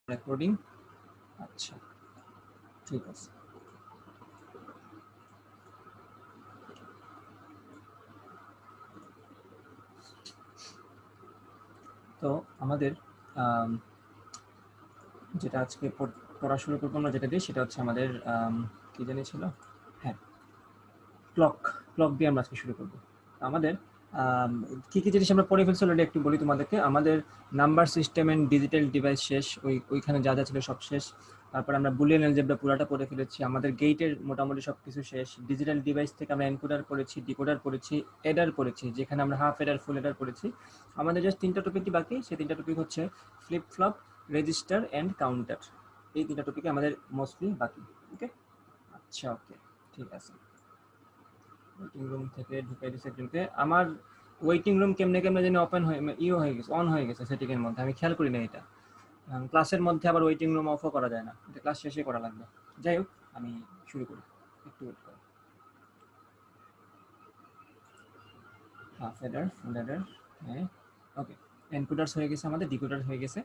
Recording. আচ্ছা, ঠিক আছে। তো আমাদের যেটা আজকে পড়া শুরু করবো আমরা, যেটা দিয়ে সেটা হচ্ছে আমাদের কি জানি ছিল, হ্যাঁ, ক্লক। ক্লক দিয়ে আমরা আজকে শুরু করবো। আমাদের কি কি জিনিস আমরা পড়ে ফেলছি অলরেডি একটু বলি তোমাদেরকে। আমাদের number system and digital device শেষ, ওইখানে যা যা ছিল সব শেষ। তারপর আমরা বুলিয়ান অ্যালজেব্রা পুরাটা পড়ে ফেলেছি। আমাদের গেটের মোটামুটি সব কিছু শেষ। ডিজিটাল ডিভাইস থেকে আমরা এনকোডার পড়েছি, ডিকোডার পড়েছি, এডার পড়েছি, যেখানে আমরা হাফ এডার ফুল এডার পড়েছি। আমাদের জাস্ট তিনটা টপিকই বাকি। সেই তিনটা টপিক হচ্ছে flip flop, register and counter. এই তিনটা টপিকে আমাদের মোস্টলি বাকি। ওকে, আচ্ছা, ওকে, ঠিক আছে। ওয়েটিং রুম থেকে ঢুকাই দিছে একজনকে। আমার ওয়েটিং রুম কেমনে কেমনে যেন ওপেন হয়ে হয়ে গেছে, অন হয়ে গেছে সেটিং এর মধ্যে, আমি খেয়াল করি না এটা। ক্লাসের মধ্যে আবার ওয়েটিং রুম অফও করা যায় না, এটা ক্লাস শেষে করা লাগবে। যাই হোক, আমি শুরু করি, একটু ওয়েট করো। হাফ হেডার, ফুল হেডার, হ্যাঁ, ওকে। এনকোডার্স হয়ে গেছে, আমাদের ডিকোডার হয়ে গেছে।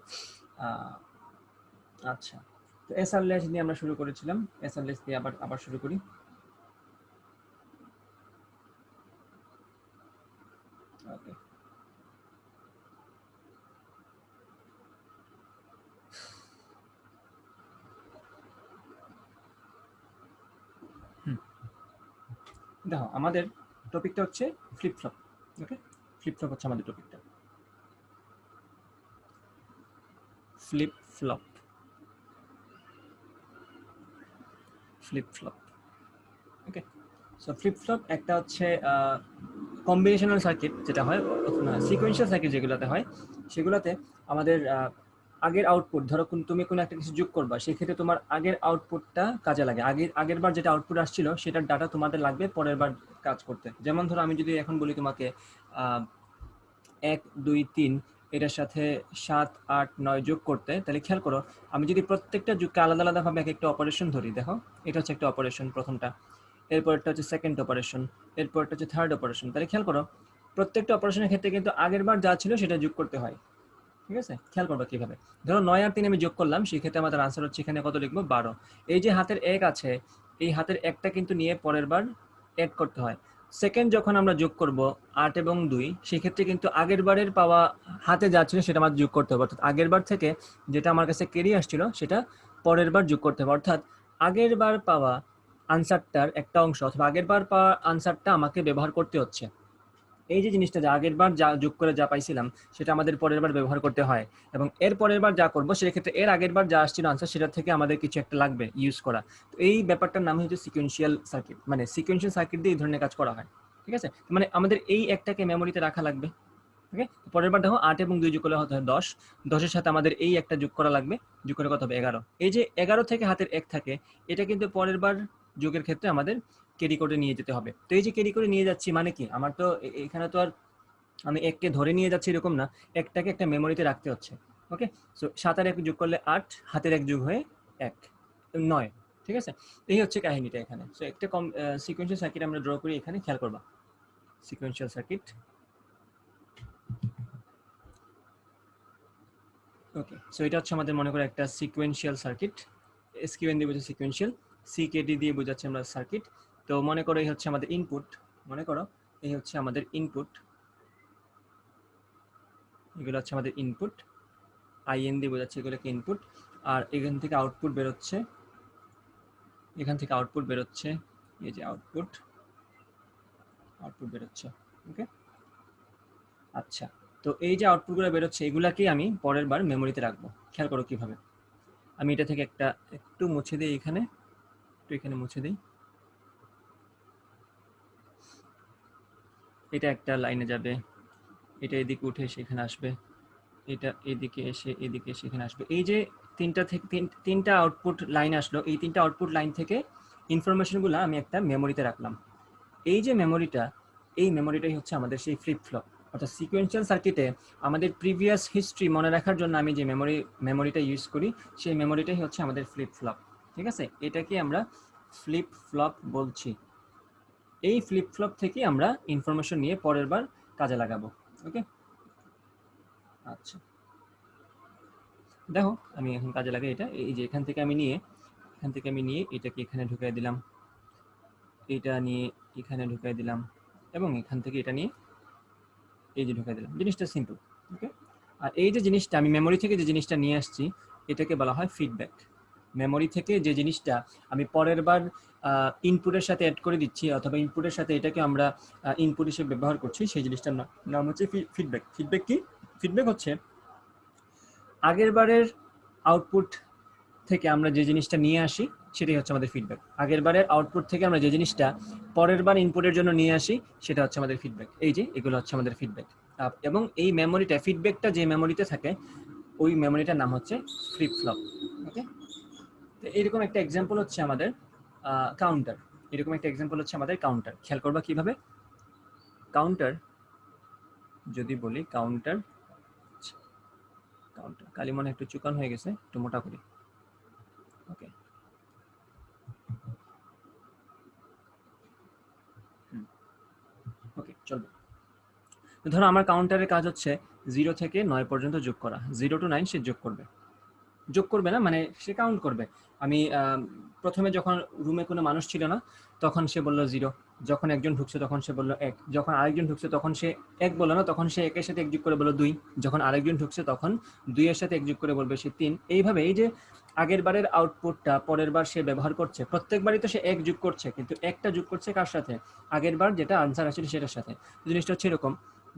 আচ্ছা, তো এসআরলেস দিয়ে আমরা শুরু করেছিলাম, এসআরলেস দিয়ে আবার আবার শুরু করি। ওকে, দেখো আমাদের টপিকটা হচ্ছে ফ্লিপ ফ্লপ। ওকে, ফ্লিপ ফ্লপ হচ্ছে আমাদের টপিকটা, ফ্লিপ ফ্লপ, ফ্লিপ ফ্লপ। ওকে, সো ফ্লিপ ফ্লপ একটা হচ্ছে কম্বিনেশনাল সার্কিট যেটা হয়, সিকোয়েন্সিয়াল সার্কিট যেগুলোতে হয়, সেগুলোতে আমাদের আগের আউটপুট, ধরো তুমি কোনো একটা কিছু যোগ করবা, সেক্ষেত্রে তোমার আগের আউটপুটটা কাজে লাগে। আগের বার যেটা আউটপুট আসছিল সেটার ডাটা তোমাদের লাগবে পরের বার কাজ করতে। যেমন ধরো আমি যদি এখন বলি তোমাকে 1 2 3 এটার সাথে 7 8 9 যোগ করতে, তাহলে খেয়াল করো, আমি যদি প্রত্যেকটা যোগকে আলাদা আলাদাভাবে এক একটা অপারেশন ধরি, দেখো এটা হচ্ছে একটা অপারেশন প্রথমটা, এরপরটা হচ্ছে সেকেন্ড অপারেশন, এরপরটা হচ্ছে থার্ড অপারেশন। তাহলে খেয়াল করো, প্রত্যেকটা অপারেশনের ক্ষেত্রে কিন্তু আগের বার যা ছিল সেটা যোগ করতে হয়। ঠিক আছে, খেয়াল করবো কিভাবে। ধরো 9 আর 3 আমি যোগ করলাম, সেক্ষেত্রে আমাদের আনসার হচ্ছে এখানে কত লিখবো, 12। এই যে হাতের 1 আছে, এই হাতের 1টা কিন্তু নিয়ে পরের বার এড করতে হয়। সেকেন্ড যখন আমরা যোগ করব 8 এবং 2, সেক্ষেত্রে কিন্তু আগের বারের পাওয়া হাতে যা ছিল সেটা আমাদের যোগ করতে হবে। অর্থাৎ আগের বার থেকে যেটা আমার কাছে কেরি আসছিল সেটা পরের বার যোগ করতে হবে। অর্থাৎ আগের বার পাওয়া আনসারটার একটা অংশ, অথবা আগের বার পাওয়া আনসারটা আমাকে ব্যবহার করতে হচ্ছে। এই যে জিনিসটা, যে আগের বার যা যোগ করে যা পাইছিলাম সেটা আমাদের পরের বার ব্যবহার করতে হয়, এবং এর পরের বার যা করবো সেক্ষেত্রে এর আগের বার যা আসছিল আনসার, সেটা থেকে আমাদের কিছু একটা লাগবে ইউজ করা। তো এই ব্যাপারটার নাম হচ্ছে সিকোয়েন্সিয়াল সার্কিট। মানে সিকোয়েন্সিয়াল সার্কিট দিয়ে এই ধরনের কাজ করা হয়। ঠিক আছে, মানে আমাদের এই একটাকে মেমোরিতে রাখা লাগবে। ওকে, পরের বার দেখো 8 এবং 2 যোগ করলে হতে হয় 10, 10-এর সাথে আমাদের এই একটা যোগ করা লাগবে, যোগ করে কত হবে 11। এই যে 11 থেকে হাতের 1 থাকে, এটা কিন্তু পরের বার যোগের ক্ষেত্রে আমাদের ক্যারি করে নিয়ে যেতে হবে। তো এই যে ক্যারি করে নিয়ে যাচ্ছি মানে কি, আমার তো এখানে তো আর আমি এককে ধরে নিয়ে যাচ্ছি এরকম না, একটাকে একটা মেমোরিতে রাখতে হচ্ছে। ওকে, সো 7 আর 1 যোগ করলে 8, হাতের 1 যোগ হয়ে 1, 9। ঠিক আছে, এই হচ্ছে কাহিনীটা এখানে। সো একটা সিকোয়েন্সিয়াল সার্কিট আমরা ড্র করি এখানে, খেয়াল করবা, সিকোয়েন্সিয়াল সার্কিট। ওকে, সো এটা হচ্ছে আমাদের মনে করো একটা সিকোয়েন্সিয়াল সার্কিট। এসকিউএন দিয়ে বোঝাচ্ছে সিকোয়েন্সিয়াল, সিকেডি দিয়ে বোঝাচ্ছে আমরা সার্কিট। তো মনে করো এই হচ্ছে আমাদের ইনপুট, মনে করো এই হচ্ছে আমাদের ইনপুট, এগুলো হচ্ছে আমাদের ইনপুট, আইএন দিয়ে বোঝাচ্ছে এগুলোকে ইনপুট। আর এখান থেকে আউটপুট বেরোচ্ছে, এখান থেকে আউটপুট বেরোচ্ছে, এই যে আউটপুট, আউটপুট বেরোচ্ছে। ওকে, আচ্ছা, তো এই যে আউটপুটগুলো বেরোচ্ছে এগুলাকেই আমি পরের বার মেমোরিতে রাখবো। খেয়াল করো কিভাবে। আমি এটা থেকে একটা একটু মুছে দিই, এখানে একটু এখানে মুছে দিই, এটা একটা লাইনে যাবে, এটা এদিকে উঠে সেখানে আসবে, এটা এদিকে এসে এদিকে সেখানে আসবে। এই যে তিনটা থেকে তিনটা আউটপুট লাইন আসলো, এই তিনটা আউটপুট লাইন থেকে ইনফরমেশনগুলো আমি একটা মেমোরিতে রাখলাম। এই যে মেমোরিটা, এই মেমোরিটাই হচ্ছে আমাদের সেই ফ্লিপ ফ্লপ। অর্থাৎ সিকোয়েন্সিয়াল সার্কিটে আমাদের প্রিভিয়াস হিস্ট্রি মনে রাখার জন্য আমি যে মেমোরিটা ইউজ করি, সেই মেমোরিটাই হচ্ছে আমাদের ফ্লিপ ফ্লপ। ঠিক আছে, এটাকে আমরা ফ্লিপ ফ্লপ বলছি। এই ফ্লিপ ফ্লপ থেকে আমরা ইনফরমেশন নিয়ে পরের বার কাজে লাগাবো। ওকে, আচ্ছা, দেখো আমি এখন কাজে লাগাই এটা, এই যে এখান থেকে আমি নিয়ে এটাকে এখানে ঢুকাই দিলাম, এটা নিয়ে এখানে ঢুকাই দিলাম, এবং এখান থেকে এটা নিয়ে এই যে ঢুকাই দিলাম। জিনিসটা সিম্পল। ওকে, আর এই যে জিনিসটা আমি মেমোরি থেকে যে জিনিসটা নিয়ে আসছি এটাকে বলা হয় ফিডব্যাক। মেমোরি থেকে যে জিনিসটা আমি পরের বার ইনপুটের সাথে অ্যাড করে দিচ্ছি, অথবা ইনপুটের সাথে এটাকে আমরা ইনপুট হিসেবে ব্যবহার করছি, সেই জিনিসটার নাম হচ্ছে ফিডব্যাক। ফিডব্যাক কি? ফিডব্যাক হচ্ছে আগের বারের আউটপুট থেকে আমরা যে জিনিসটা নিয়ে আসি সেটাই হচ্ছে আমাদের ফিডব্যাক। আগের বারের আউটপুট থেকে আমরা যে জিনিসটা পরের বার ইনপুটের জন্য নিয়ে আসি সেটা হচ্ছে আমাদের ফিডব্যাক। এই যে এগুলো হচ্ছে আমাদের ফিডব্যাক। এবং এই মেমোরিটা, ফিডব্যাকটা যে মেমোরিতে থাকে ওই মেমোরিটার নাম হচ্ছে ফ্লিপ ফ্লপ। ওকে, তো এরকম একটা এক্সাম্পল হচ্ছে আমাদের কাউন্টার। এরকম একটা এক্সাম্পল হচ্ছে আমাদের কাউন্টার। খেয়াল করবা কিভাবে কাউন্টার, যদি বলি কাউন্টার, কাউন্টার কালি মনে একটু চুকান হয়ে গেছে, একটু মোটা করি। ওকে, ওকে চলবে। ধরো আমার কাউন্টারের কাজ হচ্ছে 0 থেকে 9 পর্যন্ত যোগ করা। 0 to 9 সে যোগ করবে না, মানে সে কাউন্ট করবে। আমি প্রথমে যখন রুমে কোনো মানুষ ছিল না তখন সে বলল 0, যখন একজন ঢুকছে তখন সে বলল 1, যখন আরেকজন ঢুকছে তখন সে 1 বলল না, তখন সে 1 এর সাথে 1 যোগ করে বলল 2, যখন আরেকজন ঢুকছে তখন 2 এর সাথে 1 যোগ করে বলবে সে 3। এইভাবে এই যে আগের বারের আউটপুটটা পরের বার সে ব্যবহার করছে, প্রত্যেকবারই তো সে 1 যোগ করছে, কিন্তু একটা যোগ করছে কার সাথে? আগের বার যেটা আনসার আসছিল সেটার সাথে। জিনিসটা হচ্ছে এরকম,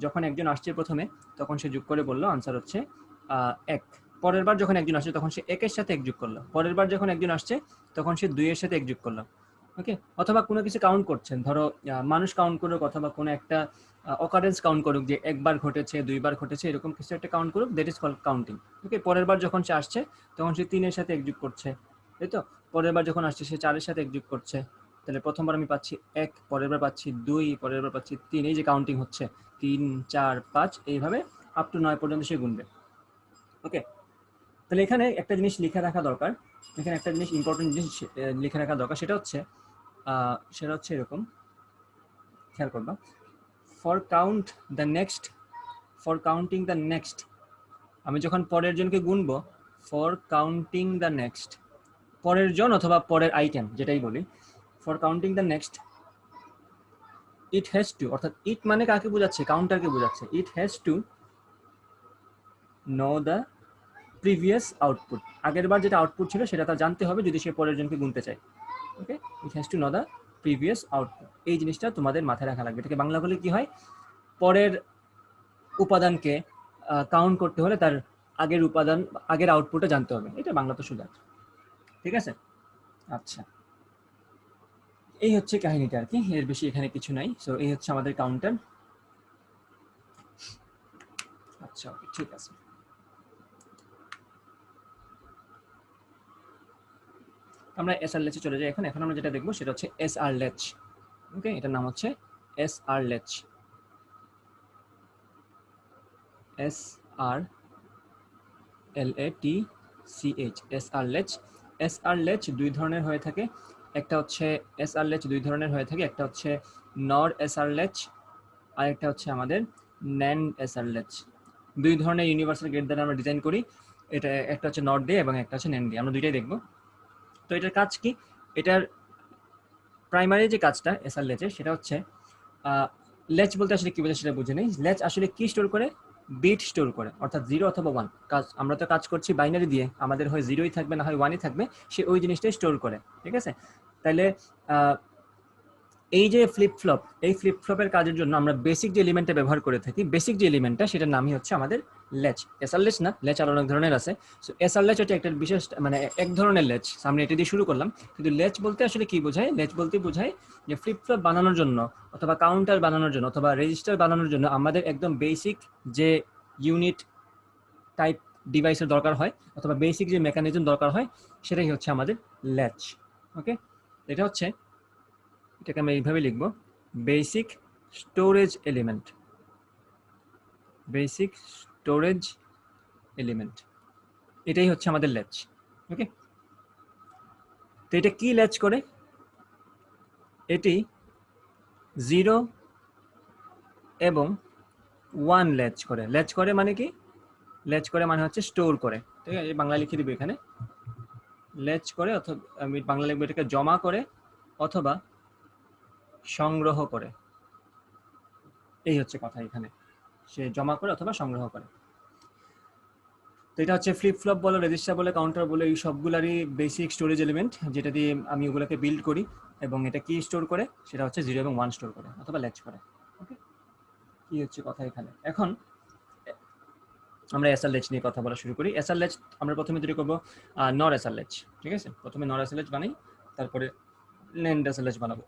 যখন একজন আসছে প্রথমে তখন সে যোগ করে বলল আনসার হচ্ছে 1। পরের বার যখন একজন আসছে তখন সে 1 এর সাথে 1 যোগ করলো, পরের বার যখন একজন আসছে তখন সে 2 এর সাথে 1 যোগ করলো। ওকে, অথবা কোনো কিছু কাউন্ট করছেন, ধরো মানুষ কাউন্ট করুক, অথবা কোনো একটা অকারেন্স কাউন্ট করুক, যে একবার ঘটেছে, দুইবার ঘটেছে, এরকম কিছু একটা কাউন্ট করুক, দ্যাট ইজ কল্ড কাউন্টিং। ওকে, পরের বার যখন সে আসছে তখন সে 3 এর সাথে 1 যোগ করছে, তাই তো? পরের বার যখন আসছে সে 4 এর সাথে 1 যোগ করছে, তাহলে প্রথমবার আমি পাচ্ছি 1, পরের বার পাচ্ছি 2, পরের বার পাচ্ছি 3, এই যে কাউন্টিং হচ্ছে 3, 4, 5, এইভাবে আপ টু 9 পর্যন্ত সে গুনবে। ওকে, তাহলে এখানে একটা জিনিস লিখে রাখা দরকার, এখানে একটা জিনিস ইম্পর্টেন্ট জিনিস লিখে রাখা দরকার, সেটা হচ্ছে এরকম, খেয়াল করবা। ফর কাউন্টিং দ্য নেক্সট, আমি যখন পরের জনকে গুনবো, ফর কাউন্টিং দ্য নেক্সট, পরের জন অথবা পরের আইটেম যেটাই বলি, for counting the next, it has two, অর্থাৎ ইট মানে কাকে বোঝাচ্ছে? কাউন্টারকে বোঝাচ্ছে। ইট has to know the previous output, আগের বার যেটা আউটপুট ছিল সেটা তার জানতে হবে যদি সে পরের জনকে গুনতে চায়। Okay, it has to know the previous output. এই জিনিসটা তোমাদের মাথায় রাখা লাগবে। এটাকে বাংলা বলে কি হয়? পরের উপাদানকে কাউন্ট করতে হলে তার আগের উপাদান, আগের আউটপুটটা জানতে হবে। এটা বাংলা তো সোজা, ঠিক আছে? আচ্ছা, এই হচ্ছে কাহিনীটা আর কি, এর বেশি এখানে কিছু নাই। সো এই হচ্ছে আমাদের কাউন্টার। আচ্ছা, ওকে, ঠিক আছে। আমরা এসআর লেচে চলে যাই। এখন আমরা যেটা দেখবো সেটা হচ্ছে এসআর লেচ। ওকে, এটার নাম হচ্ছে SR latch. SRLATCH, SR latch. SR latch দুই ধরনের হয়ে থাকে, একটা হচ্ছে এসআর লেচ দুই ধরনের হয়ে থাকে, একটা হচ্ছে নর এসআর লেচ, আর একটা হচ্ছে আমাদের ন্যান্ড এসআর লেচ। দুই ধরনের ইউনিভার্সাল গেট দ্বারা আমরা ডিজাইন করি, এটা একটা হচ্ছে নট দিয়ে এবং একটা হচ্ছে ন্যান্ড দিয়ে। আমরা দুইটাই দেখবো। তো এটার কাজ কি? এটার প্রাইমারি যে কাজটা এসআর লেচের সেটা হচ্ছে, লেচ বলতে আসলে কি বোঝায় সেটা বুঝে নেই। লেচ আসলে কি স্টোর করে? বিট স্টোর করে, অর্থাৎ 0 অথবা 1। কাজ, আমরা তো কাজ করছি বাইনারি দিয়ে, আমাদের হয় 0ই থাকবে না হয় 1ই থাকবে, সে ওই জিনিসটাই স্টোর করে, ঠিক আছে? তাহলে এই যে ফ্লিপ ফ্লপ, এই ফ্লিপ ফ্লপের কাজের জন্য আমরা বেসিক যে এলিমেন্টটা ব্যবহার করে থাকি, বেসিক যে এলিমেন্টটা সেটার নামই হচ্ছে আমাদের লেচ। এসআর লেচ না, লেচ আর অনেক ধরনের আছে। সো এসআর লেচ হচ্ছে একটা বিশেষ, মানে এক ধরনের লেচ। আমরা এটা দিয়ে শুরু করলাম, কিন্তু লেচ বলতে আসলে কি বোঝায়? লেচ বলতে বোঝায় যে ফ্লিপ ফ্লপ বানানোর জন্য, অথবা কাউন্টার বানানোর জন্য, অথবা রেজিস্টার বানানোর জন্য আমাদের একদম বেসিক যে ইউনিট টাইপ ডিভাইসের দরকার হয়, অথবা বেসিক যে মেকানিজম দরকার হয়, সেটাই হচ্ছে আমাদের লেচ। ওকে, এটা হচ্ছে, এটাকে আমরা এইভাবে লিখবো, basic storage element. Basic storage element, এটাই হচ্ছে আমাদের ল্যাচ। ওকে, তো এটা কি ল্যাচ করে? এটি 0 এবং 1 ল্যাচ করে। ল্যাচ করে মানে কি? লেচ করে মানে হচ্ছে স্টোর করে, ঠিক আছে, বাংলা লিখে দিব এখানে, লেচ করে অথবা আমি বাংলা লিখবো এটাকে জমা করে অথবা সংগ্রহ করে, এই হচ্ছে কথা এখানে, সে জমা করে অথবা সংগ্রহ করে। তো এটা হচ্ছে ফ্লিপ ফ্লপ বলো, রেজিস্টার বলে, কাউন্টার বলে, এই সবগুলারই বেসিক স্টোরেজ এলিমেন্ট, যেটা দিয়ে আমি ওগুলোকে বিল্ড করি, এবং এটা কি স্টোর করে, সেটা হচ্ছে 0 এবং 1 স্টোর করে অথবা লেচ করে। ওকে, কি হচ্ছে কথা এখানে। এখন আমরা এসআর লেচ নিয়ে কথা বলা শুরু করি। এসআর লেচ আমরা প্রথমে তৈরি করবো নর এসআর লেচ, ঠিক আছে, প্রথমে নর এসআর লেচ বানাই, তারপরে লেন্ড এসআর লেচ বানাবো।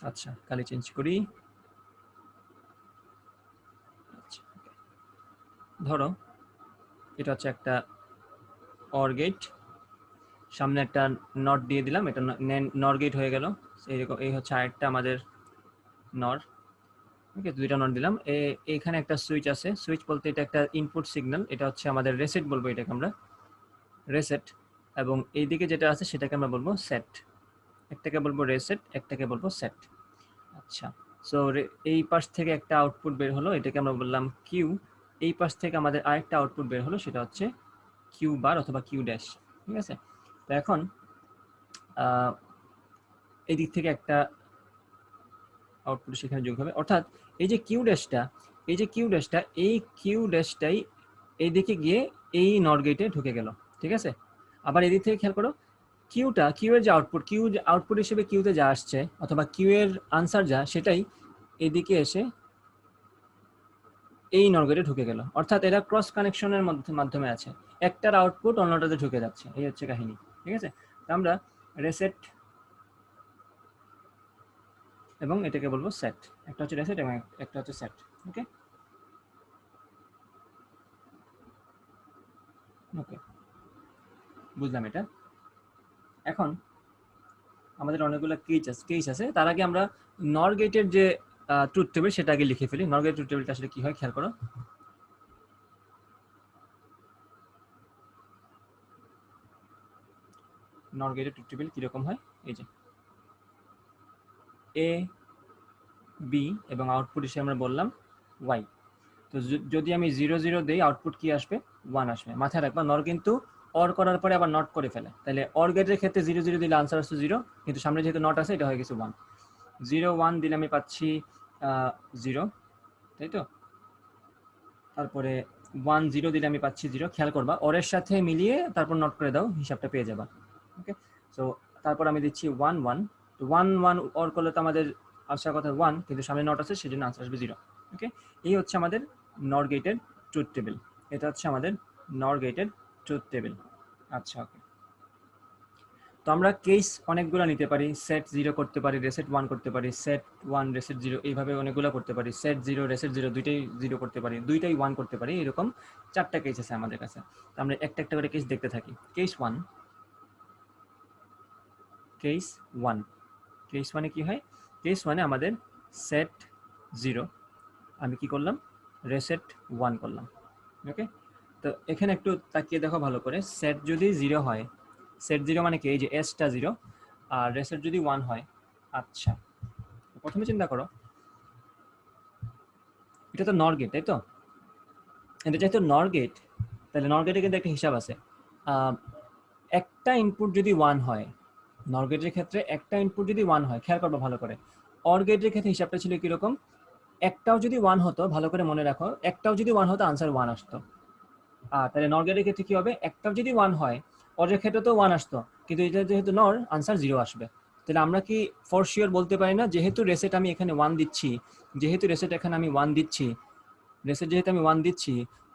আচ্ছা, কালি চেঞ্জ করি। আচ্ছা, ধরো এটা হচ্ছে একটা অর গেট, সামনে একটা নট দিয়ে দিলাম, এটা নর গেট হয়ে গেল। এইরকম, এই হচ্ছে আরেকটা আমাদের নর। ওকে, দুইটা নট দিলাম। এখানে একটা সুইচ আছে, সুইচ বলতে এটা একটা ইনপুট সিগন্যাল, এটা হচ্ছে আমাদের রেসেট বলবো এটাকে আমরা, রেসেট। এবং এইদিকে যেটা আছে সেটাকে আমরা বলবো সেট, একটাকে বলবো রেসেট, একটাকে বলবো সেট। আচ্ছা, সো এই পাশ থেকে একটা আউটপুট বের হলো, এটাকে আমরা বললাম কিউ। এই পাশ থেকে আমাদের আরেকটা আউটপুট বের হলো, সেটা হচ্ছে কিউ বার অথবা কিউ ড্যাশ, ঠিক আছে। তো এখন এই দিক থেকে একটা আউটপুট সেখানে যোগ হবে, অর্থাৎ এই যে কিউ ড্যাশটা, এই যে কিউ ড্যাশটা, এই কিউ ড্যাশটাই এইদিকে গিয়ে এই নর গেটে ঢুকে গেল, ঠিক আছে। আবার এদিক থেকে খেয়াল করো, কিউটা, কিউ এর যে আউটপুট, কিউ আউটপুট হিসেবে কিউতে যা আসছে অথবা কিউ এর আনসার যা, সেটাই এদিকে এসে এই নর গেটে ঢুকে গেল, অর্থাৎ এরা ক্রস কানেকশনের মাধ্যমে আছে, একটার আউটপুট অন্যটাতে ঢুকে যাচ্ছে, এই হচ্ছে কাহিনী, ঠিক আছে। আমরা রেসেট এবং এটাকে বলবো সেট, একটা হচ্ছে রেসেট এবং একটা হচ্ছে সেট। ওকে, ওকে, বুঝলাম এটা। এখন আমাদের অনেকগুলো কেস আছে, তার আগে আমরা নর গেটের যে ট্রুথ টেবিল সেটা আগে লিখে ফেলি। নর গেটের ট্রুথ টেবিলটা আসলে কি হয় খেয়াল করো। নর গেটের ট্রুথ টেবিল কিরকম হয়, এই যে এ বি এবং আউটপুট হিসেবে আমরা বললাম ওয়াই। তো যদি আমি 0 0 দেই, আউটপুট কি আসবে, 1 আসবে। মাথায় রাখবা, নর কিন্তু অর করার পরে আবার নট করে ফেলে, তাহলে অর গেটের ক্ষেত্রে 0 0 দিলে আনসার আসছে 0, কিন্তু সামনে যেহেতু নট আছে এটা হয়ে গেছে 1। 0 1 দিলে আমি পাচ্ছি 0, তাই তো। তারপরে 1 0 দিলে আমি পাচ্ছি 0। খেয়াল করবা, অরের সাথে মিলিয়ে তারপর নট করে দাও, হিসাবটা পেয়ে যাবা। ওকে, সো তারপর আমি দিচ্ছি 1 1। তো 1 1 অর করলে তো আমাদের আসার কথা 1, কিন্তু সামনে নট আছে, সেজন্য আনসার আসবে 0। ওকে, এই হচ্ছে আমাদের নর গেটের ট্রুথ টেবিল, এটা হচ্ছে আমাদের নর গেটের ট্রুথ টেবিল। আচ্ছা, ওকে। তো আমরা কেস অনেকগুলো নিতে পারি, সেট 0 করতে পারি, রেসেট 1 করতে পারি, সেট 1 রেসেট 0, এইভাবে অনেকগুলো করতে পারি। সেট 0 রেসেট 0 দুইটাই 0 করতে পারি, দুইটাই 1 করতে পারি, এরকম 4টা কেস আছে আমাদের কাছে। তো আমরা একটা একটা করে কেস দেখতে থাকি। কেস 1, কেস 1, কেস 1 কি হয়, কেস 1 আমাদের সেট 0, আমি কি করলাম, রেসেট 1 করলাম। ওকে, তো এখানে একটু তাকিয়ে দেখো ভালো করে, সেট যদি 0 হয়, সেট 0 মানে কি, এই যে এসটা 0, আর রেসেট যদি 1 হয়। আচ্ছা, প্রথমে চিন্তা করো, এটা তো নর গেট, তাই তো। এটা যেহেতু নর গেট, তাহলে নর গেটে কিন্তু একটা হিসাব আছে। একটা ইনপুট যদি 1 হয়, নর গেটের ক্ষেত্রে একটা ইনপুট যদি 1 হয়, খেয়াল করবো ভালো করে। অর গেটের ক্ষেত্রে হিসাবটা ছিল কিরকম, একটাও যদি 1 হতো, ভালো করে মনে রাখো, একটাও যদি 1 হতো আনসার 1 আসতো। তাহলে নর গেটের ক্ষেত্রে কি হবে, একটাও যদি 1 হয়, অরের ক্ষেত্রে তো 1 আসতো, কিন্তু এটা যেহেতু নর, আনসার 0 আসবে। তাহলে আমরা কি ফর শিওর বলতে পারি না, যেহেতু রেসেট আমি এখানে 1 দিচ্ছি, যেহেতু রেসেট এখানে আমি 1 দিচ্ছি, রেসেট যেহেতু আমি 1 দিচ্ছি,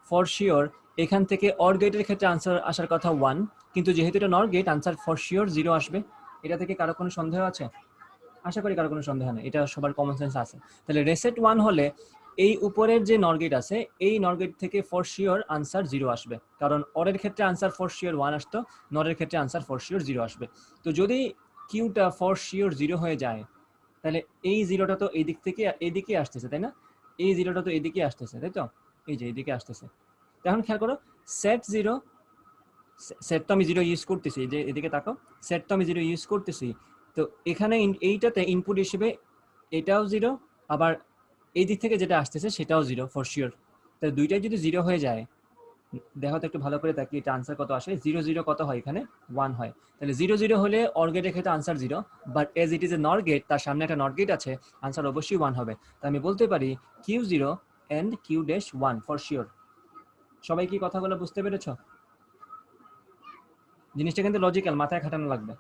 ফর শিওর এখান থেকে অর গেটের ক্ষেত্রে আনসার আসার কথা 1, কিন্তু যেহেতু এটা নর গেট, আনসার ফর শিওর 0 আসবে। এটা থেকে কারো কোনো সন্দেহ আছে? আশা করি কারো কোনো সন্দেহ নেই, এটা সবার কমন সেন্স আছে। তাহলে রেসেট 1 হলে এই উপরের যে নর গেট আছে, এই নর গেট থেকে ফর শিওর আনসার 0 আসবে, কারণ অরের ক্ষেত্রে আনসার ফর শিওর 1 আসতো, নরের ক্ষেত্রে আনসার ফর শিওর 0 আসবে। তো যদি কিউটা ফর শিওর 0 হয়ে যায়, তাহলে এই 0টা তো এই দিক থেকে এইদিকে আসতেছে, তাই না, এই 0টা তো এইদিকে আসতেছে, তাই তো, এই যে এইদিকে আসতেছে। এখন খেয়াল করো, সেট 0, সেট তো আমি 0 ইউজ করতেছি, যে এদিকে তাকাও, সেট তো আমি 0 ইউজ করতেছি। তো এখানে এইটাতে ইনপুট হিসেবে এটাও 0, আবার এই দিক থেকে যেটা আসতেছে সেটাও 0 ফর শিওর। তাহলে দুইটাই যদি 0 হয়ে যায়, দেখো তো একটু ভালো করে তাকিয়ে এটা আনসার কত আসে। 0 0 কত হয় এখানে? 1 হয়। তাহলে 0 0 হলে অর গেটের ক্ষেত্রে answer 0, but as it is a নর গেট, তার সামনে একটা নট গেট আছে, আনসার অবশ্যই 1 হবে। তো আমি বলতে পারি Q0 and Q-1 for sure. সবাই কি কথাগুলো বুঝতে পেরেছো? জিনিসটা কিন্তু লজিক্যাল, মাথায় খাটানো লাগবে।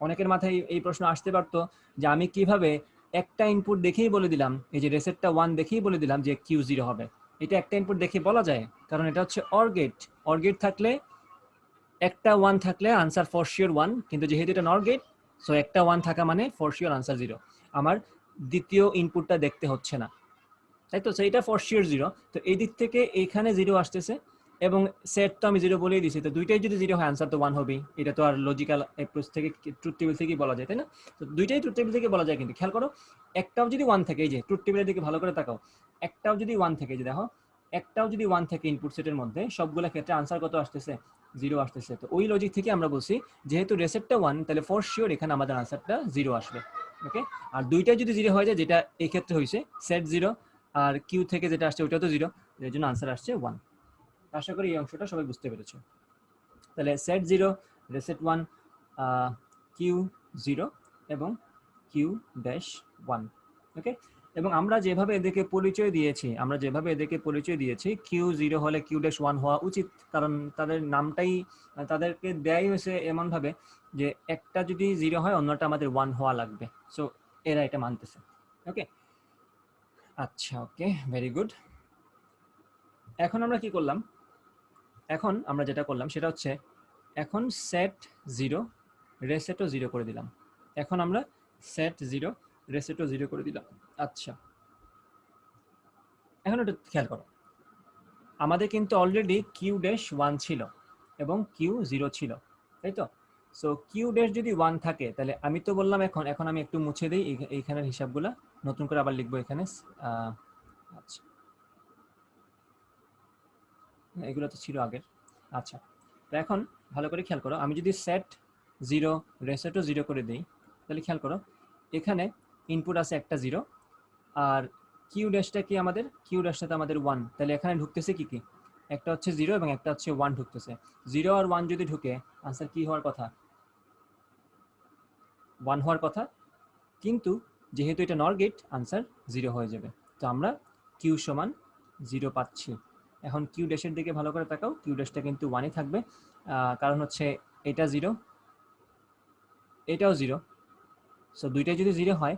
অনেকের মাথায় এই প্রশ্ন আসতে পারতো যে আমি কিভাবে একটা ইনপুট দেখেই বলে দিলাম, এই যে রেসেটটা 1 দেখেই বলে দিলাম যে Q0 হবে। এটা একটা ইনপুট দেখে বলা যায়, কারণ এটা হচ্ছে অর গেট। অর গেট থাকলে একটা 1 থাকলে আনসার ফর শিওর 1, কিন্তু যেহেতু এটা নর গেট, সো একটা 1 থাকা মানে ফর শিওর আনসার 0। আমার দ্বিতীয় ইনপুটটা দেখতে হচ্ছে না, তাই তো? সেইটা ফর শিওর 0। তো এই দিক থেকে এইখানে 0 আসতেছে, এবং সেট তো আমি 0 বলেই দিছি, তো দুইটাই যদি 0 হয় আনসার তো 1 হবেই। এটা তো আর লজিক্যাল অ্যাপ্রোচ থেকে ট্রুথ টেবিল থেকেই বলা যায়, তাই না? তো দুইটাই ট্রুথ টেবিল থেকে বলা যায়, কিন্তু খেয়াল করো একটাও যদি 1 থাকে, এই যে ট্রুথ টেবিলের দিকে ভালো করে তাকাও, একটাও যদি 1 থাকে, যে দেখো একটাও যদি 1 থাকে ইনপুট সেটের মধ্যে, সবগুলো ক্ষেত্রে আনসার কত আসতেছে? 0 আসতেছে। তো ওই লজিক থেকে আমরা বলছি যেহেতু রেসেটটা 1, তাহলে ফর শিওর এখানে আমাদের আনসারটা 0 আসবে। ওকে, আর দুইটাই যদি 0 হয়ে যায়, যেটা এই ক্ষেত্রে হয়েছে, সেট 0 আর কিউ থেকে যেটা আসছে ওইটা তো 0, এর জন্য আনসার আসছে 1। আশা করি এই অংশটা সবাই বুঝতে পেরেছো। তাহলে সেট 0, রেসেট 1, কিউ 0 এবং Q-1। ওকে, এবং আমরা যেভাবে এদেরকে পরিচয় দিয়েছি, Q0 হলে Q-1 হওয়া উচিত, কারণ তাদের নামটাই তাদেরকে দেয়াই হয়েছে এমনভাবে যে একটা যদি 0 হয় অন্যটা আমাদের 1 হওয়া লাগবে। সো এরা এটা মানতেছে। ওকে, আচ্ছা, ওকে, ভেরি গুড। এখন আমরা কি করলাম? এখন আমরা যেটা করলাম সেটা হচ্ছে, এখন সেট 0 রেসেটও 0 করে দিলাম। এখন আমরা সেট 0 রেসেটও 0 করে দিলাম। আচ্ছা, এখন একটু খেয়াল করো, আমাদের কিন্তু অলরেডি Q-1 ছিল এবং Q0 ছিল, তাই তো? সো Q- যদি 1 থাকে, তাহলে আমি তো বললাম এখন আমি একটু মুছে দিই এইখানের হিসাবগুলা, নতুন করে আবার লিখবো এখানে। আচ্ছা, এগুলো তো ছিল আগের। আচ্ছা, তো এখন ভালো করে খেয়াল করো, আমি যদি সেট 0 রেসেটও 0 করে দিই, তাহলে খেয়াল করো এখানে ইনপুট আছে একটা 0, আর Q-টা কি আমাদের? Q-টাতে আমাদের 1, তাহলে এখানে ঢুকতেছে কি কি? একটা হচ্ছে 0 এবং একটা হচ্ছে 1 ঢুকতেছে। 0 আর 1 যদি ঢুকে, আনসার কি হওয়ার কথা? 1 হওয়ার কথা, কিন্তু যেহেতু এটা নর গেট, আনসার 0 হয়ে যাবে। তো আমরা Q সমান 0 পাচ্ছি। এখন Q-এর দিকে ভালো করে তাকাও, Q-টা কিন্তু 1ই থাকবে, কারণ হচ্ছে এটা 0, এটাও 0। সো দুইটাই যদি 0 হয়,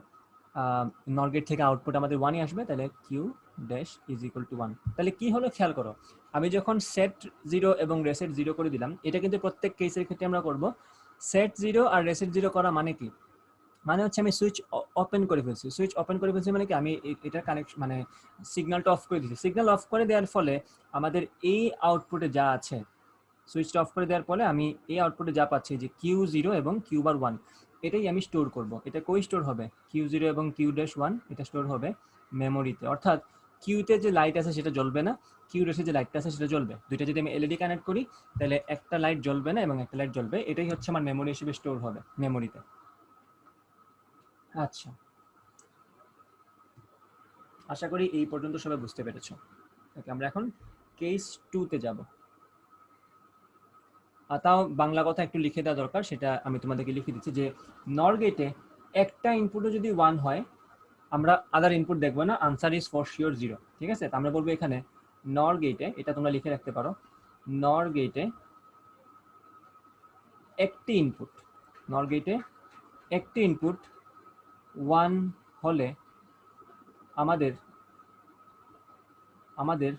নর গেট থেকে আউটপুট আমাদের 1ই আসবে, তাহলে Q-1। তাহলে কি হলো খেয়াল করো, আমি যখন সেট 0 এবং রেসেট 0 করে দিলাম, এটা কিন্তু প্রত্যেক কেসের ক্ষেত্রে আমরা করব। সেট 0 আর রেসেট 0 করা মানে কি? মানে হচ্ছে আমি সুইচ ওপেন করে ফেলছি। সুইচ ওপেন করে ফেলছি মানে কি, আমি এটা কানেকশন মানে সিগন্যালটা অফ করে দিয়েছি। সিগন্যাল অফ করে দেওয়ার ফলে আমাদের এই আউটপুটে যা আছে, সুইচটা অফ করে দেওয়ার ফলে আমি এই আউটপুটে যা পাচ্ছি যে Q0 এবং Q-1, এটাই আমি স্টোর করব। এটা কই স্টোর হবে? Q0 এবং Q-1 এটা স্টোর হবে মেমোরিতে। অর্থাৎ কিউতে যে লাইট আছে সেটা জ্বলবে না, Q-এ যে লাইটটা আছে সেটা জ্বলবে। দুইটা যদি আমি এলইডি কানেক্ট করি, তাহলে একটা লাইট জ্বলবে না এবং একটা লাইট জ্বলবে। এটাই হচ্ছে আমার মেমোরি হিসেবে স্টোর হবে মেমোরিতে। আচ্ছা, আশা করি এই পর্যন্ত সবাই বুঝতে পেরেছো। ওকে, আমরা এখন কেস 2-তে যাব। তাও বাংলা কথা একটু লিখে দেওয়া দরকার, সেটা আমি তোমাদেরকে লিখে দিচ্ছি যে নর গেটে একটা ইনপুটও যদি 1 হয়, আমরা আদার ইনপুট দেখবো না, আনসার ইজ ফর শিওর 0। ঠিক আছে, তো আমরা বলবো এখানে নর গেটে, এটা তোমরা লিখে রাখতে পারো, নর গেটে একটি ইনপুট, নর গেটে একটি ইনপুট 1 হলে আমাদের আমাদের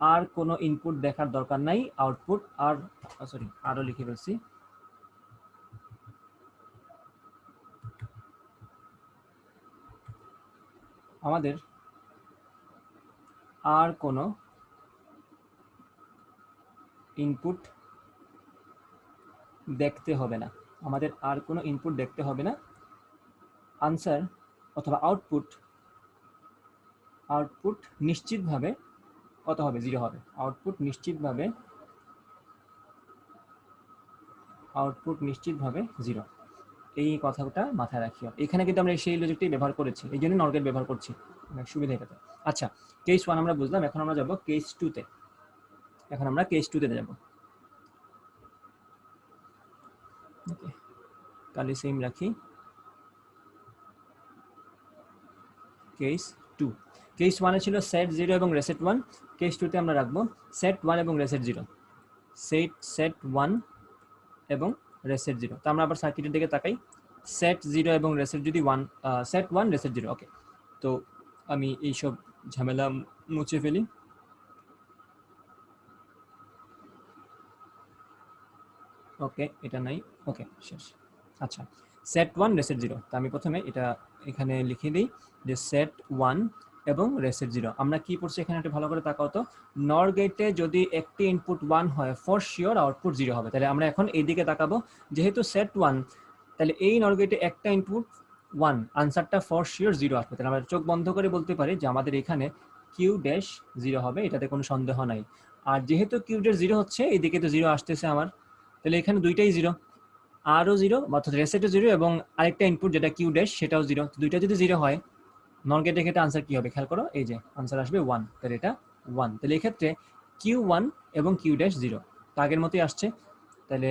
আর কোনো ইনপুট দেখার দরকার নাই, আউটপুট আর সরি আরও লিখে ফেলছি, আমাদের আর কোনো ইনপুট দেখতে হবে না, আমাদের আর কোনো ইনপুট দেখতে হবে না। আনসার অথবা আউটপুট নিশ্চিতভাবে কত হবে? 0 হবে। আউটপুট নিশ্চিতভাবে 0। এই কথাটা মাথায় রাখিও। এখানে কিন্তু আমরা সেই লজিকটাই ব্যবহার করেছি, এই জন্য নর গেট ব্যবহার করছি। সুবিধা এটাতে। আচ্ছা, কেস 1 আমরা বুঝলাম, এখন আমরা যাব কেস 2 তে। এখন আমরা কেস 2 তে যাব। ওকে, কালি সেম রাখি। কেস 2, কেস 1 এ ছিল সেট 0 এবং রেসেট 1, কেস 2 তে আমরা রাখবো সেট 1 এবং রেসেট 0। সেট 1 এবং রেসেট 0। তো আমরা আবার সার্কিটের দিকে তাকাই। সেট 0 এবং রেসেট যদি 1, সেট 1 রেসেট 0। ওকে, তো আমি এই সব ঝামেলা মুছে ফেলি। ওকে, এটা নাই। ওকে, শেষ। আচ্ছা, সেট 1 রেসেট 0। তো আমি প্রথমে এটা এখানে লিখে দিই যে সেট 1 এবং রেসেট 0। আমরা কি পড়ছি এখানে একটু ভালো করে তাকাও তো। নর গেটে যদি একটি ইনপুট 1 হয়, ফর শিওর আউটপুট 0 হবে। তাহলে আমরা এখন এই দিকে তাকাবো, যেহেতু সেট 1, তাহলে এই নর গেটে একটা ইনপুট 1, আনসারটা ফর শিওর 0 আসবে। তাহলে আমরা চোখ বন্ধ করে বলতে পারি যে আমাদের এখানে কিউ ড্যাশ 0 হবে, এটাতে কোনো সন্দেহ নাই। আর যেহেতু কিউ ড্যাশ 0 হচ্ছে, এইদিকে তো 0 আসতেছে আমার, তাহলে এখানে দুইটাই 0, আরও 0, অর্থাৎ রেসেটও 0 এবং আরেকটা ইনপুট যেটা কিউ ড্যাশ সেটাও 0। দুইটা যদি 0 হয়, নন গেটের ক্ষেত্রে আনসার কি হবে খেয়াল করো, এই যে আনসার আসবে 1। তাহলে এটা 1। তাহলে এই ক্ষেত্রে কিউ 1 এবং কিউ ড্যাশ 0। তো আগের মতোই আসছে। তাহলে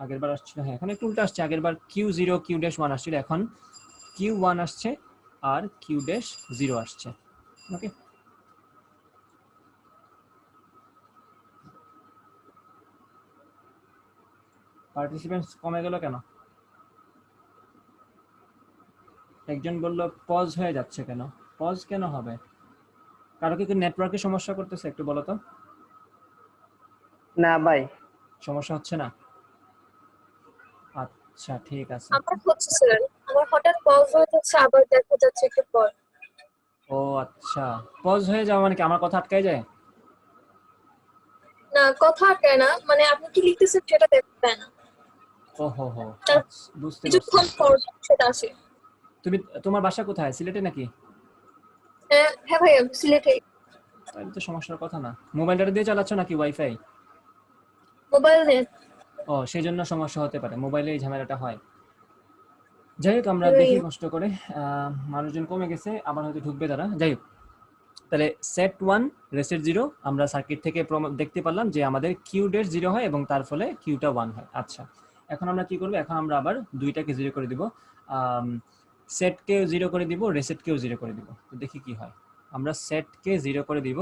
আগের বার আসছিল, হ্যাঁ এখন একটু উল্টো আসছে। আগের বার কিউ 0 কিউ ড্যাশ 1 আসছিল, এখন কিউ 1 আসছে আর কিউ ড্যাশ 0 আসছে। ওকে, পার্টিসিপেন্টস কমে গেল কেন? একজন বলল পজ হয়ে যাচ্ছে কেন? পজ কেন হবে? কারো কি নেটওয়ার্কের সমস্যা করতেছে একটু বলো তো। না ভাই, সমস্যা হচ্ছে না? আচ্ছা, ঠিক আছে। আমার হচ্ছে স্যার, আমার হঠাৎ পজ হয়ে যাচ্ছে, আবার দেখা যাচ্ছে একটু পর। ও আচ্ছা, পজ হয়ে যাওয়া মানে কি আমার কথা আটকায় যায়? না, কথা আটকায় না, মানে আপনি কি লিখতেছেন সেটা দেখবেন না, ও হো হো, তার আচ্ছা, বুঝতে পারছি। কিছুক্ষণ পর সেটা আসে। তুমি, তোমার বাসা কোথায়, সিলেটে নাকি? হ্যাঁ ভাই, আমি সিলেটে। তাহলে তো সমস্যার কথা না। মোবাইল ডাটা দিয়ে চালাচ্ছ নাকি ওয়াইফাই? Mobile net. ও, সেই জন্য সমস্যা হতে পারে, মোবাইলে এই ঝামেলাটা হয়। যাই হোক, আমরা দেখি কষ্ট করে। মানুষজন কমে গেছে, আবার হয়তো ঢুকবে তারা। যাই হোক, তাহলে সেট 1 রেসেট 0, আমরা সার্কিট থেকে দেখতে পারলাম যে আমাদের কিউ ডেট 0 হয় এবং তার ফলে কিউটা 1 হয়। আচ্ছা, এখন আমরা কি করব, এখন আমরা আবার দুইটাকে 0 করে দিব, সেটকেও 0 করে দিব, রেসেটকেও 0 করে দিব। তো দেখি কি হয়। আমরা সেটকে 0 করে দিব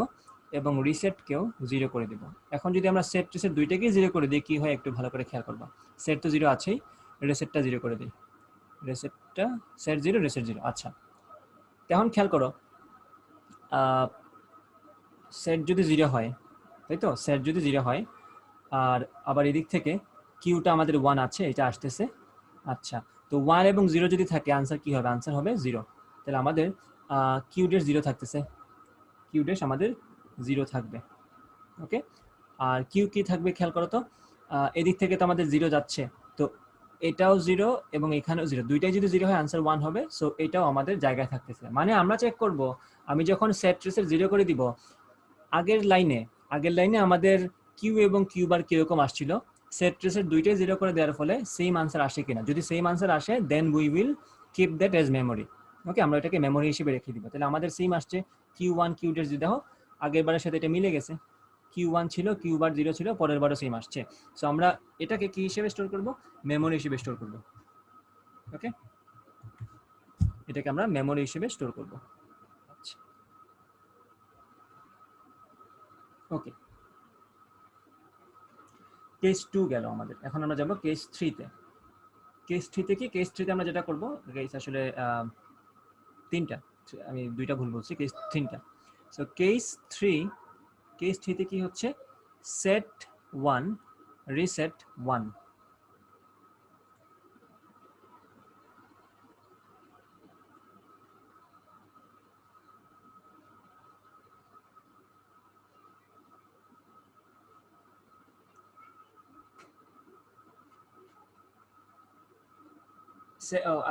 এবং রিসেটকেও 0 করে দিব। এখন যদি আমরা সেট রিসেট দুইটাকেই 0 করে দিই কি হয় একটু ভালো করে খেয়াল করবা। সেট তো 0 আছেই, রেসেটটা 0 করে দিই। রেসেটটা সেট 0 রেসেট 0। আচ্ছা, এখন খেয়াল করো, সেট যদি 0 হয়, তাই তো, সেট যদি 0 হয় আর আবার এদিক থেকে কিউটা আমাদের 1 আছে, এটা আসতেছে। আচ্ছা, তো 1 এবং 0 যদি থাকে আনসার কি হবে? আনসার হবে 0। তাহলে আমাদের কিউ ডেশ 0 থাকতেছে, কিউ ডেশ আমাদের 0 থাকবে। ওকে, আর কিউ কি থাকবে খেয়াল করো তো, এদিক থেকে তো আমাদের 0 যাচ্ছে, তো এটাও 0 এবং এখানেও 0, দুইটাই যদি 0 হয় আনসার 1 হবে। সো এটাও আমাদের জায়গায় থাকতেছে। মানে আমরা চেক করব, আমি যখন সেট ট্রেসের 0 করে দিব, আগের লাইনে আমাদের কিউ এবং কিউ বার কিরকম আসছিল, সেট ট্রেসের দুইটাই 0 করে দেওয়ার ফলে সেম আনসার আসে কিনা। যদি সেম আনসার আসে then we will keep that as memory. Okay, আমরা এটাকে মেমোরি হিসেবে রেখে দিব। তাহলে আমাদের সেম আসছে, কিউ 1 কিউ ডেট, দেখো আগের বারের সাথে এটা মিলে গেছে, কিউ 1 ছিল, কিউ বার 0 ছিল, পরের বারও সেম আসছে। সো আমরা এটাকে কি হিসেবে স্টোর করব? মেমোরি হিসেবে স্টোর করব। ওকে, এটাকে আমরা মেমোরি হিসেবে স্টোর করব। আচ্ছা, ওকে, কেস 2 গেল আমাদের। এখন আমরা যাব কেস 3 তে। কেস 3 তে কি, কেস 3 তে আমরা যেটা করব, কেস আসলে 3টা, আমি 2টা ভুল বলছি, কেস 3টা। সো কেস 3 তে কি হচ্ছে, সেট 1 রিসেট 1।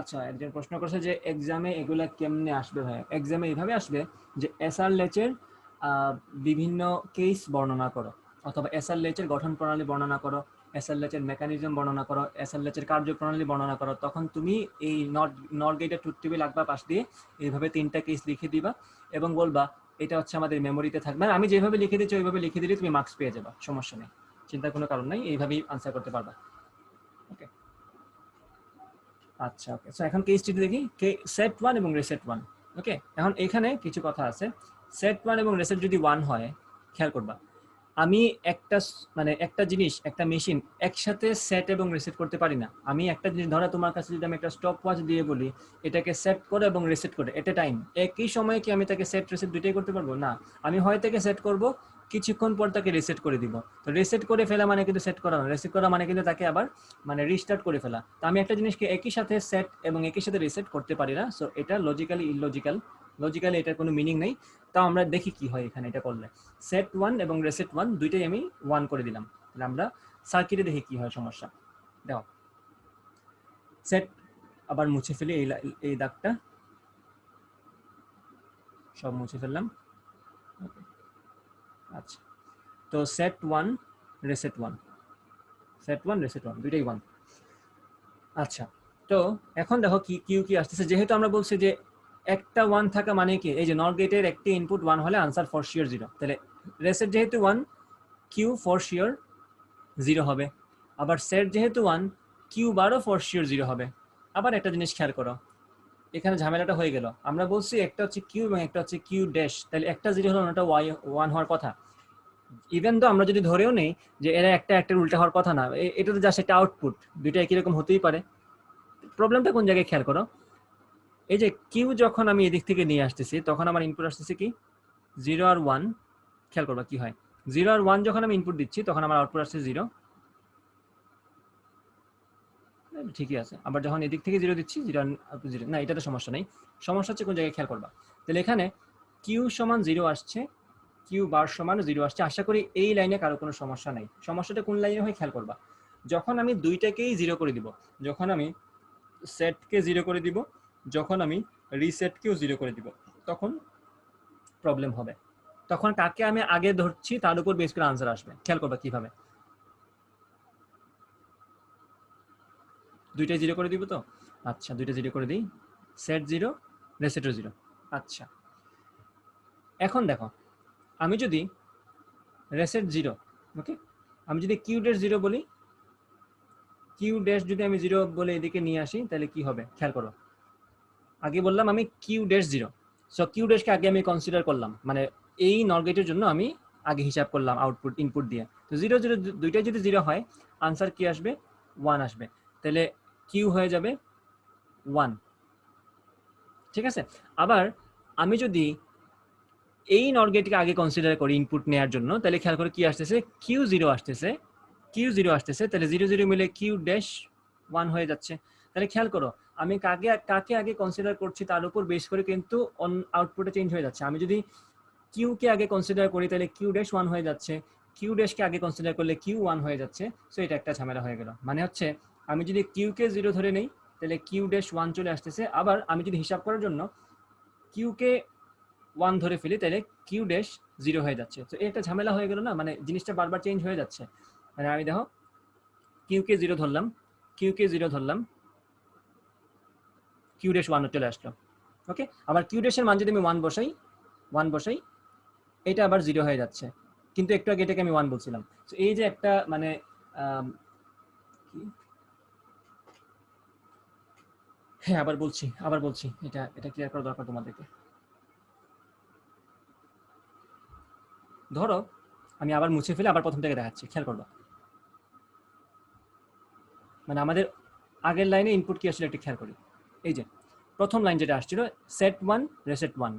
আচ্ছা, একজন প্রশ্ন করছে যে এক্সামে এগুলা কেমনে আসবে ভাই? এক্সামে এইভাবে আসবে যে এসআর লেচের বিভিন্ন কেস বর্ণনা করো, অথবা এসআর লেচের গঠন প্রণালী বর্ণনা করো, SLH এর মেকানিজম বর্ণনা করো, SLH এর কার্যপ্রণালী বর্ণনা করো, তখন তুমি এই নট গেটের ট্রুথ টেবিল আঁকবা পাশ দিয়ে, এইভাবে 3টা কেস লিখে দিবা এবং বলবা এটা হচ্ছে আমাদের মেমোরিতে থাকবে। আমি যেভাবে লিখে দিচ্ছি ওইভাবে লিখে দিলে তুমি মার্কস পেয়ে যাবা, সমস্যা নেই, চিন্তার কোনো কারণ নাই, এইভাবেই আনসার করতে পারবা। ওকে, আচ্ছা ওকে। সো এখন কেস স্টাডি দেখি, সেট 1 এবং রিসেট 1। ওকে, এখন এখানে কিছু কথা আছে। সেট 1 এবং রিসেট যদি 1 হয়, খেয়াল করবা, আমি একটা জিনিস, একটা মেশিন একসাথে সেট এবং রিসেট করতে পারি না। আমি একটা জিনিস, ধরো তোমার কাছে যদি আমি একটা স্টপ ওয়াচ দিয়ে বলি এটাকে সেট করে এবং রিসেট করে এট এ টাইম, একই সময়ে কি আমি তাকে সেট রিসেট দুইটাই করতে পারবো? না, আমি হয় তাকে সেট করব, কিছুক্ষণ পর তাকে রিসেট করে দিব। তো রিসেট করে ফেলা মানে কিন্তু সেট করা না, রিসেট করা মানে কিন্তু তাকে আবার রিস্টার্ট করে ফেলা। তো আমি একটা জিনিসকে একই সাথে সেট এবং একই সাথে রিসেট করতে পারি না। সো এটা লজিক্যালি লজিক্যালি এটার কোনো মিনিং নেই। তাও আমরা দেখি কি হয় এখানে এটা করলে। সেট 1 এবং রিসেট 1 দুইটাই আমি 1 করে দিলাম। তাহলে আমরা সার্কিটে দেখি কি হয় সমস্যা। দেখো, সেট, আবার মুছে ফেলি এই দাগটা, সব মুছে ফেললাম। আচ্ছা, তো সেট 1 রিসেট 1, সেট 1 রিসেট 1 দুইটাই 1। আচ্ছা, তো এখন দেখো কি কিউ কি আসতেছে। যেহেতু আমরা বলছি যে একটা 1 থাকা মানে কি, এই যে নট গেটের একটি ইনপুট 1 হলে আনসার ফর শিওর 0। তাহলে রিসেট যেহেতু 1, কিউ ফর শিওর 0 হবে। আবার সেট যেহেতু 1, কিউ বারও ফর শিওর 0 হবে। আবার একটা জিনিস খেয়াল করো, এখানে ঝামেলাটা হয়ে গেল। আমরা বলছি একটা হচ্ছে কিউ এবং একটা হচ্ছে কিউ ড্যাশ, তাহলে একটা 0 হলো, ওটা 1 হওয়ার কথা। ইভেন তো আমরা যদি ধরেও নেই যে এরা একটা উল্টা হওয়ার কথা না, এটা তো জাস্ট একটা আউটপুট, দুইটা একই রকম হতেই পারে। প্রবলেমটা কোন জায়গায় খেয়াল করো, এই যে কিউ যখন আমি এদিক থেকে নিয়ে আসতেছি তখন আমার ইনপুট আসতেছে কি 0 আর 1। খেয়াল করবা কি হয়, 0 আর 1 যখন আমি ইনপুট দিচ্ছি তখন আমার আউটপুট আসছে 0, ঠিকই আছে। আবার যখন এদিক থেকে 0 দিচ্ছি 0 0, না এটাতে সমস্যা নেই। সমস্যা হচ্ছে কোন জায়গায় খেয়াল করবা। তাহলে এখানে কিউ সমান 0 আসছে, কিউ বার সমান 0 আসছে। আশা করি এই লাইনে কারো কোনো সমস্যা নাই। সমস্যাটা কোন লাইনে হয় খেয়াল করবা, যখন আমি দুইটাকেই 0 করে দিব, যখন আমি সেটকে 0 করে দিব, যখন আমি রিসেটকেও 0 করে দিব, তখন প্রবলেম হবে। তখন কাকে আমি আগে ধরছি তার উপর বেস করে আনসার আসবে। খেয়াল করবা কিভাবে, দুইটাই 0 করে দিব তো। আচ্ছা, দুইটা 0 করে দিই, সেট 0 রিসেটও 0। আচ্ছা, এখন দেখো, আমি যদি রিসেট 0, ওকে, আমি যদি কিউ ড্যাশ 0 বলি, কিউ ড্যাশ যদি আমি 0 বলে এদিকে নিয়ে আসি তাহলে কি হবে খেয়াল করো। আগে বললাম আমি কিউ ড্যাশ 0, সো কিউ ড্যাশকে আগে আমি কনসিডার করলাম, মানে এই নট গেটের জন্য আমি আগে হিসাব করলাম আউটপুট ইনপুট দিয়ে। তো 0 0 দুইটাই যদি 0 হয় আনসার কি আসবে 1 আসবে। তাহলে কিউ হয়ে যাবে 1, ঠিক আছে। আবার আমি যদি এই নট গেটকে আগে কনসিডার করি ইনপুট নেওয়ার জন্য, তাহলে খেয়াল করে কি আসতেছে, কিউ 0 আসতেছে, কিউ 0 আসতেছে, তাহলে 0 0 মিলে কিউ ড্যাশ 1 হয়ে যাচ্ছে। তাহলে খেয়াল করো, আমি কাকে আগে কনসিডার করছি তার উপর বেস করে কিন্তু আউটপুটে চেঞ্জ হয়ে যাচ্ছে। আমি যদি কিউ কে আগে কনসিডার করি তাহলে কিউ ড্যাশ 1 হয়ে যাচ্ছে, কিউ ড্যাশকে আগে কনসিডার করলে কিউ 1 হয়ে যাচ্ছে। সো এটা একটা ঝামেলা হয়ে গেল। মানে হচ্ছে আমি যদি কিউ কে 0 ধরে নেই তাহলে কিউ ড্যাশ 1 চলে আসতেছে। আবার আমি যদি হিসাব করার জন্য কিউ কে 1 ধরে ফেলি তাহলে কিউ ড্যাশ 0 হয়ে যাচ্ছে। তো এটা ঝামেলা হয়ে গেল না, মানে জিনিসটা বারবার চেঞ্জ হয়ে যাচ্ছে। মানে আমি দেখো কিউ কে 0 ধরলাম, কিউ কে 0 ধরলাম, কিউ ড্যাশ 1 চলে আসলো। ওকে, আবার কিউ ড্যাশের মান যদি আমি 1 বসাই এটা আবার 0 হয়ে যাচ্ছে, কিন্তু একটু আগে এটাকে আমি 1 বলছিলাম। তো এই যে একটা মানে হ্যাঁ আবার বলছি এটা ক্লিয়ার করা দরকার তোমাদেরকে। ধরো আমি আবার মুছে ফেলে আবার প্রথম থেকে দেখাচ্ছি, খেয়াল করবো। মানে আমাদের আগের লাইনে ইনপুট কি আসলে একটু খেয়াল করি। এই যে প্রথম লাইন যেটা আসছিল, set 1 reset 1,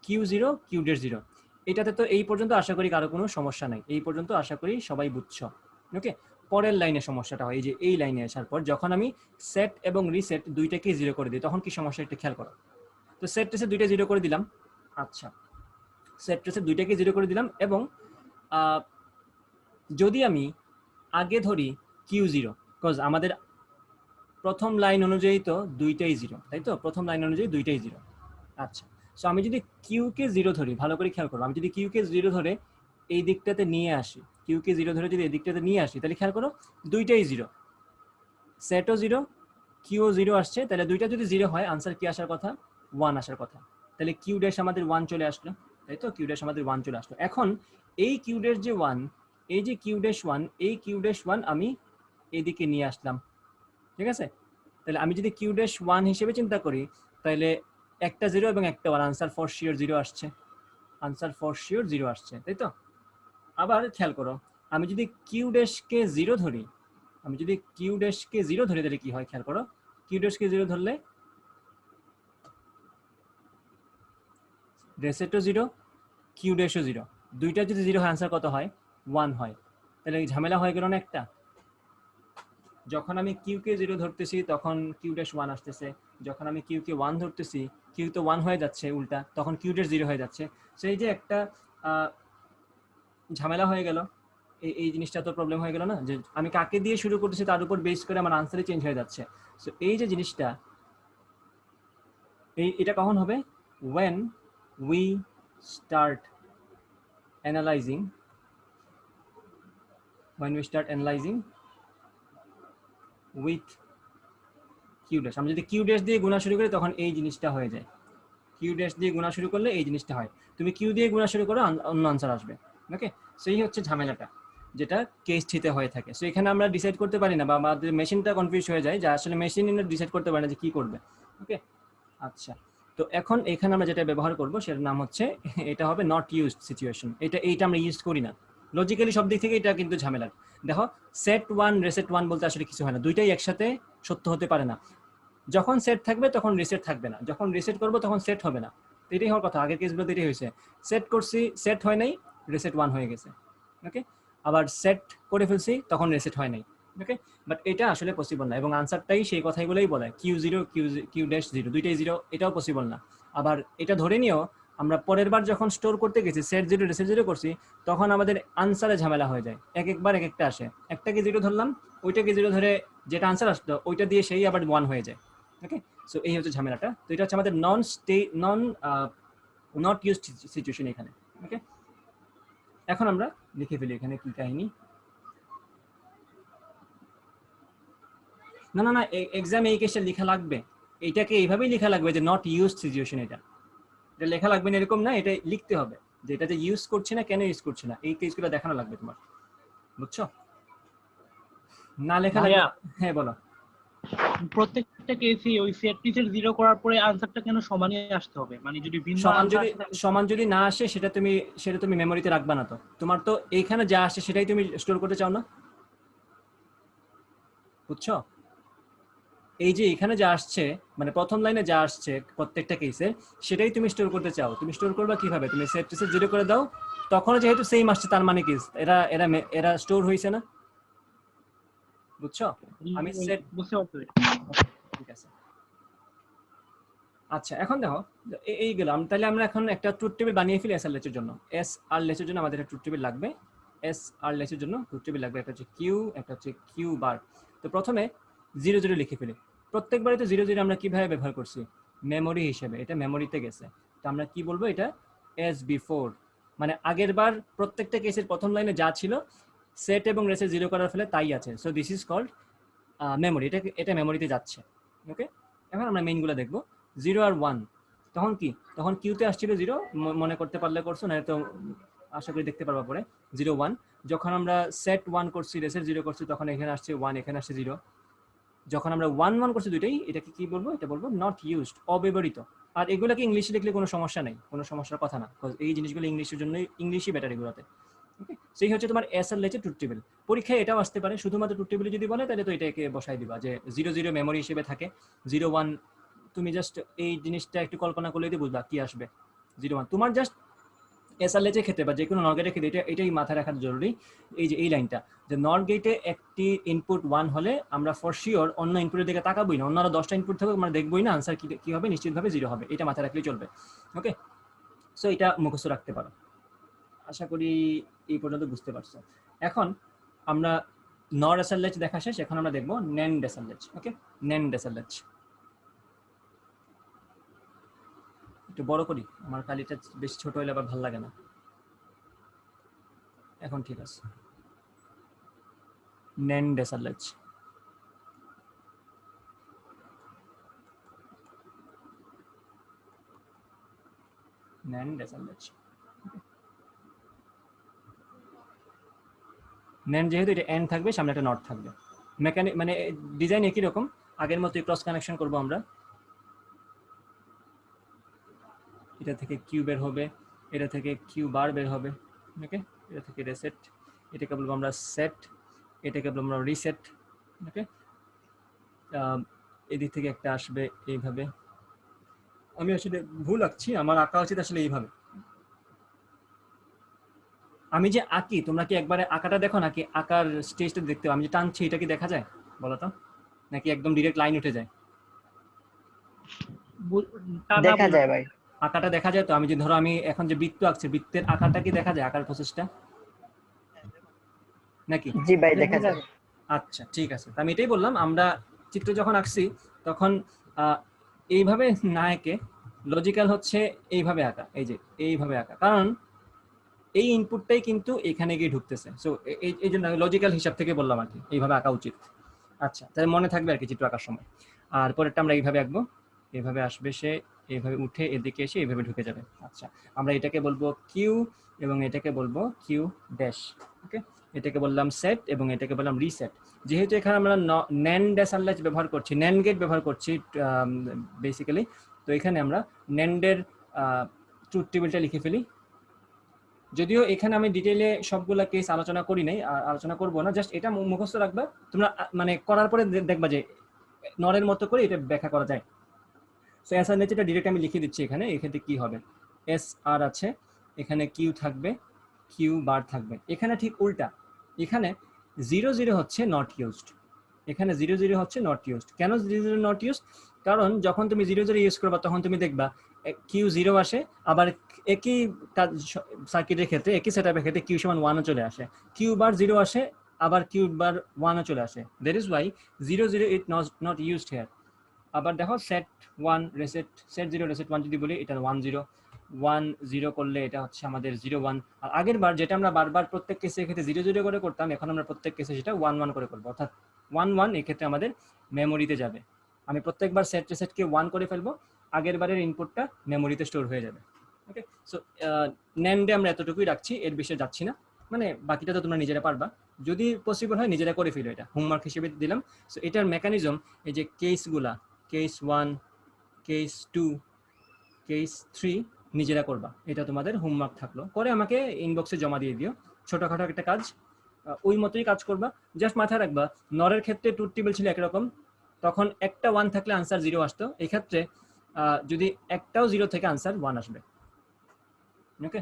Q 0 Q dash 0, এটাতে তো এই পর্যন্ত আশা করি কারো কোনো সমস্যা নাই, এই পর্যন্ত আশা করি সবাই বুঝছো। ওকে, পরের লাইনে সমস্যাটা হয় এই যে এই লাইনে আসার পর, যখন আমি সেট এবং রিসেট দুইটাকে 0 করে দিই তখন কি সমস্যা একটু খেয়াল করো। তো সেট টেসে দুইটা 0 করে দিলাম। আচ্ছা, সেট টেসে দুইটাকে 0 করে দিলাম এবং যদি আমি আগে ধরি কিউ 0, বিকজ আমাদের প্রথম লাইন অনুযায়ী তো দুইটাই 0, তাই তো, প্রথম লাইন অনুযায়ী দুইটাই 0। আচ্ছা, সো আমি যদি কিউ কে 0 ধরি, ভালো করে খেয়াল করো, আমি যদি কিউ কে 0 ধরে এই দিকটাতে নিয়ে আসি কিউকে জিরো ধরে যদি এদিকটাতে নিয়ে আসি তাহলে খেয়াল করো দুইটাই জিরো, সেটও জিরো, কিউ জিরো আসছে, তাহলে দুইটা যদি জিরো হয় আনসার কি আসার কথা? 1 আসার কথা। তাহলে কিউ ড্যাশ আমাদের 1 চলে আসলো, তাই তো? কিউ ড্যাশ আমাদের 1 চলে আসলো। এখন এই কিউ ড্যাশ যে 1, এই যে কিউ ড্যাশ 1, এই কিউ ড্যাশ 1 আমি এইদিকে নিয়ে আসলাম, ঠিক আছে? তাহলে আমি যদি কিউ ড্যাশ 1 হিসেবে চিন্তা করি তাহলে একটা জিরো এবং একটা 1, আনসার ফর শিওর জিরো আসছে, আনসার ফর শিওর জিরো আসছে, তাই তো? আবার খেয়াল করো, আমি যদি কিউ ড্যাশকে জিরো ধরি, আমি যদি কিউ ড্যাশকে জিরো ধরি তাহলে কি হয় খেয়াল করো, কিউ ড্যাশকে জিরো ধরলে রেসেটও জিরো, কিউ ড্যাশও জিরো, দুইটা যদি জিরো হয় আনসার কত হয়? 1 হয়। তাহলে এই ঝামেলা হয়ে গেল না একটা? যখন আমি কিউকে জিরো ধরতেছি তখন কিউ ড্যাশ 1 আসতেছে, যখন আমি কিউকে 1 ধরতেছি কিউ তো 1 হয়ে যাচ্ছে উল্টা, তখন কিউ ড্যাশ জিরো হয়ে যাচ্ছে। সেই যে একটা ঝামেলা হয়ে গেল, এই জিনিসটা তো প্রবলেম হয়ে গেল না, যে আমি কাকে দিয়ে শুরু করতেছি তার উপর বেস করে আমার আনসারই চেঞ্জ হয়ে যাচ্ছে। সো এই যে জিনিসটা, এটা কখন হবে? when we start analyzing, when we start analyzing with Q dash. আমি যদি কিউ ড্যাশ দিয়ে গুণা শুরু করি তখন এই জিনিসটা হয়ে যায়, কিউ ড্যাশ দিয়ে গুণা শুরু করলে এই জিনিসটা হয়। তুমি কিউ দিয়ে গুণা শুরু করো অন্য আনসার আসবে। ওকে, সেই হচ্ছে ঝামেলাটা যেটা কেস থ্রিতে হয়ে থাকে। সো এখানে আমরা ডিসাইড করতে পারি না, বা আমাদের মেশিনটা কনফিউজ হয়ে যায় যে আসলে মেশিন ডিসাইড করতে পারে না যে কি করবে। ওকে, আচ্ছা, তো এখন এখানে আমরা যেটা ব্যবহার করব সেটার নাম হচ্ছে, এটা হবে নট ইউজড সিচুয়েশন। এইটা আমরা ইউজ করি না লজিক্যালি, সব দিক থেকে এটা কিন্তু ঝামেলার। দেখো, সেট 1 রেসেট 1 বলতে আসলে কিছু হয় না, দুইটাই একসাথে সত্য হতে পারে না। যখন সেট থাকবে তখন রিসেট থাকবে না, যখন রিসেট করবো তখন সেট হবে না। এটাই হওয়ার কথা, আগের কেসগুলোতে এটাই হয়েছে, সেট করছি সেট হয় নাই, রিসেট 1 হয়ে গেছে। ওকে, আবার সেট করে ফেলছি তখন রিসেট হয় নাই। ওকে, বাট এটা আসলে পসিবল না, এবং আনসারটাই সেই কথাইগুলোই বলে, Q zero Q dash zero দুইটাই জিরো, এটাও পসিবল না। আবার এটা ধরে নিও আমরা পরের বার যখন স্টোর করতে গেছি সেট জিরো রিসেট জিরো করছি, তখন আমাদের আনসারে ঝামেলা হয়ে যায়, এক একবার এক একটা আসে, একটাকে জিরো ধরলাম, ওইটাকে জিরো ধরে যেটা আনসার আসতো ওইটা দিয়ে সেই আবার 1 হয়ে যায়। ওকে, সো এই হচ্ছে ঝামেলাটা। তো এটা হচ্ছে আমাদের নট ইউজড সিচুয়েশন এখানে। ওকে, এখন আমরা লিখে ফেলি এখানে কি কাহিনী। না না না, এক্সামে এই কেসটা লেখা লাগবে, এইটাকে এইভাবেই লেখা লাগবে যে নট ইউজড সিচুয়েশন। এটা লেখা লাগবে না এরকম না, এটা লিখতে হবে যে এটা যে ইউজ করছে না, কেন ইউজ করছে না, এই কেসগুলো দেখানো লাগবে তোমার, বুঝছো? না লেখা লাগবে। ভাইয়া, হ্যাঁ বলো। প্রত্যেকটা কেসে ওই সেট পিসের জিরো করার পরে আনসারটা কেন সমানই আসতে হবে? মানে যদি ভিন্ন আনসার আসে তাহলে সমান যদি না আসে সেটা তুমি মেমোরিতে রাখবা না, তো তোমার তো এইখানে যা আসে সেটাই তুমি স্টোর করতে চাও না, বুঝছো? এই যে এখানে যা আসছে, মানে প্রথম লাইনে যা আসছে প্রত্যেকটা কেসে, সেটাই তুমি স্টোর করতে চাও। তুমি স্টোর করবা কিভাবে? তুমি সেট টেসে জিরো করে দাও, তখন যেহেতু সেম আসছে তার মানে কি এরা এরা এরা স্টোর হয়েছে না, বুঝছো? আমি সেট, বুঝতে পারছি। ঠিক আছে। আচ্ছা, এখন দেখো, এই গেলাম, তাহলে আমরা এখন একটা ট্রুথ টেবিল বানিয়ে ফেলি এস আর লেচের জন্য। এস আর লেচের জন্য আমাদের একটা ট্রুথ টেবিল লাগবে, এস আর লেচের জন্য ট্রুথ টেবিল লাগবে, একটা হচ্ছে কিউ, একটা হচ্ছে কিউ বার। তো প্রথমে 0 0 লিখে ফেলি। প্রত্যেকবারই তো 0 0 আমরা কিভাবে ব্যবহার করছি? মেমোরি হিসেবে, এটা মেমোরিতে গেছে, তো আমরা কি বলবো এটা? এস বিফোর, মানে আগের বার প্রত্যেকটা কেসের প্রথম লাইনে যা ছিল সেট এবং রেসে জিরো করার ফলে তাই আছে, so this is called memory. এটা মেমোরিতে যাচ্ছে। ওকে, এখন আমরা মেইনগুলো দেখবো। 0 আর 1, তখন কি? তখন কিউতে আসছিল 0, মনে করতে পারলে করছো, না তো আশা করি দেখতে পারবা পরে। 0 1, যখন আমরা সেট 1 করছি রেসের 0 করছি তখন এখানে আসছে 1, এখানে আসছে 0। যখন আমরা 1 1 করছি দুইটাই, এটাকে কি বলবো? এটা বলবো নট ইউজড, অব্যবহৃত। আর এগুলোকে ইংলিশে লিখলে কোনো সমস্যা নেই, কোনো সমস্যার কথা না, এই জিনিসগুলো ইংলিশের জন্য ইংলিশই বেটার এগুলোতে। ওকে, সেই হচ্ছে তোমার এস আর লেচে ট্রুথ টেবিল। পরীক্ষায় এটাও আসতে পারে, শুধুমাত্র ট্রুথ টেবিল যদি বলে তাহলে তো এটাকে বসাই দিবা যে 0 0 মেমোরি হিসেবে থাকে, 0 1 তুমি জাস্ট এই জিনিসটা একটু কল্পনা করলেই তো বুঝবা কি আসবে। 0 1 তোমার জাস্ট এস আর লেচে ক্ষেত্রে বা যে কোনো নর গেটের ক্ষেত্রে এটাই মাথায় রাখা জরুরি, এই যে এই লাইনটা, যে নর গেটে একটি ইনপুট 1 হলে আমরা ফর শিওর অন্য ইনপুটের দিকে তাকাবোই না, অন্যরা 10টা ইনপুট থাকবে আমরা দেখবোই না, আনসার কি হবে? নিশ্চিতভাবে 0 হবে, এটা মাথায় রাখলেই চলবে। ওকে, সো এটা মুখস্থ রাখতে পারো, আশা করি এই পর্যন্ত বুঝতে পারছো। এখন আমরা নর এসএলএচ দেখা শেষ, এখন আমরা দেখবো নেন্ড এসএলএচ। ওকে, নেন্ড এসএলএচ একটু বড় করি, আমার কালিটা বেশি ছোট হলে আবার ভালো লাগে না। এখন ঠিক আছে। NAND assemblage. NAND assemblage. NAND যেহেতু এটা N থাকবে, সামনে একটা নট থাকবে। মেকানিক মানে ডিজাইন একই রকম, আগের মতোই ক্রস কানেকশন করব আমরা। এটা থেকে কিউ বের হবে, এটা থেকে কিউ বার বের হবে, ওকে। এটা থেকে রিসেট, এটাকে বলবো আমরা সেট, এটাকে বলবো আমরা রিসেট, ওকে। এদিক থেকে একটা আসবে এইভাবে। আমি আসলে ভুল আঁকছি, আমার আঁকা উচিত আসলে এইভাবে। আমি যে আঁকি, তোমরা কি একবারে আঁকাটা দেখো নাকি আঁকার স্টেজটা দেখতে? আমি যে টানছি এটা কি দেখা যায় বলো তো, নাকি একদম ডিরেক্ট লাইন উঠে যায়? দেখা যায় ভাই। আঁকাটা দেখা যায় তো? আমি যে ধরো আমি এখন যে বৃত্ত আঁকছি, বৃত্তের আঁকাটা কি দেখা যায়, আঁকার প্রসেসটা নাকি? জি ভাই দেখা যায়। আচ্ছা ঠিক আছে, আমি এটাই বললাম, আমরা চিত্র যখন আঁকছি তখন এইভাবে না এঁকে লজিক্যাল হচ্ছে এইভাবে আঁকা, এই যে এইভাবে আঁকা, কারণ এই ইনপুটটাই কিন্তু এখানে গিয়ে ঢুকতেছে। সো এই জন্য লজিক্যাল হিসাব থেকে বললাম আর কি, এইভাবে আঁকা উচিত। আচ্ছা, তাহলে মনে থাকবে আর কি চিত্র আঁকার সময়। আর পরেরটা আমরা এইভাবে আঁকবো, এইভাবে আসবে সে, এইভাবে উঠে এদিকে এসে এইভাবে ঢুকে যাবে। আচ্ছা, আমরা এটাকে বলবো কিউ এবং এটাকে বলবো কিউ ড্যাশ, ওকে। এটাকে বললাম সেট এবং এটাকে বললাম রিসেট। যেহেতু এখানে আমরা NAND assemblage ব্যবহার করছি, NAND গেট ব্যবহার করছি বেসিক্যালি, তো এখানে আমরা NAND এর ট্রুথ টেবিলটা লিখে ফেলি। যদিও এখানে আমি ডিটেইলে সবগুলা কেস আলোচনা করি নাই, আলোচনা করব না, জাস্ট এটা মুখস্থ রাখবা তোমরা, মানে করার পরে দেখবা যে নরের মতো করে এটা ব্যাখ্যা করা যায়। সো অ্যাসাইনমেন্ট এটা ডিরেক্ট আমি লিখে দিচ্ছি এখানে। এখানে কি হবে, এস আর আছে, এখানে কিউ থাকবে, কিউ বার থাকবে। এখানে ঠিক উল্টা, এখানে 0 0 হচ্ছে নট ইউজড, এখানে 0 0 হচ্ছে নট ইউজড। কেন 0 0 নট ইউজড? কারণ যখন তুমি 0 0 ইউজ করবা তখন তুমি দেখবা কিউ 0 আসে, আবার একই সার্কিটের ক্ষেত্রে, একই সেটআপের ক্ষেত্রে কিউ সমান 1 ও চলে আসে, কিউ বার 0 আসে, আবার কিউ বার 1 ও চলে আসে। That is Y 0 0 it not used here. আবার দেখো সেট 1 রিসেট, সেট 0 রিসেট 1 যদি বলি, এটা 1 0 1 0 করলে এটা হচ্ছে আমাদের 0 1। আর আগের বার যেটা আমরা বারবার প্রত্যেক কেসে ক্ষেত্রে 0 0 করে করতাম, এখন আমরা প্রত্যেক কেসে সেটা 1 1 করে করবো, অর্থাৎ 1 1 এই ক্ষেত্রে আমাদের মেমোরিতে যাবে। আমি প্রত্যেকবার সেট রিসেটকে 1 করে ফেলবো, আগের বারের ইনপুটটা মেমোরিতে স্টোর হয়ে যাবে, ওকে। সো NAND আমরা এতটুকুই রাখছি, এর বিষয়ে যাচ্ছি না, মানে বাকিটা তো তোমরা নিজেরা পারবা, যদি পসিবল হয় নিজেরা করে ফেলো, এটা হোমওয়ার্ক হিসেবে দিলাম। সো এটার মেকানিজম, এই যে কেসগুলা, কেস 1, কেস 2, কেস 3 নিজেরা করবা, এটা তোমাদের হোমওয়ার্ক থাকলো, করে আমাকে ইনবক্সে জমা দিয়ে দিও। ছোটখাটো একটা কাজ, ওই মতোই কাজ করবা। জাস্ট মাথায় রাখবা, নরের ক্ষেত্রে ট্রুথ টেবিল ছিল একরকম, তখন একটা 1 থাকলে আনসার 0 আসতো, এই ক্ষেত্রে যদি একটাও 0 থেকে আনসার 1 আসবে, ওকে।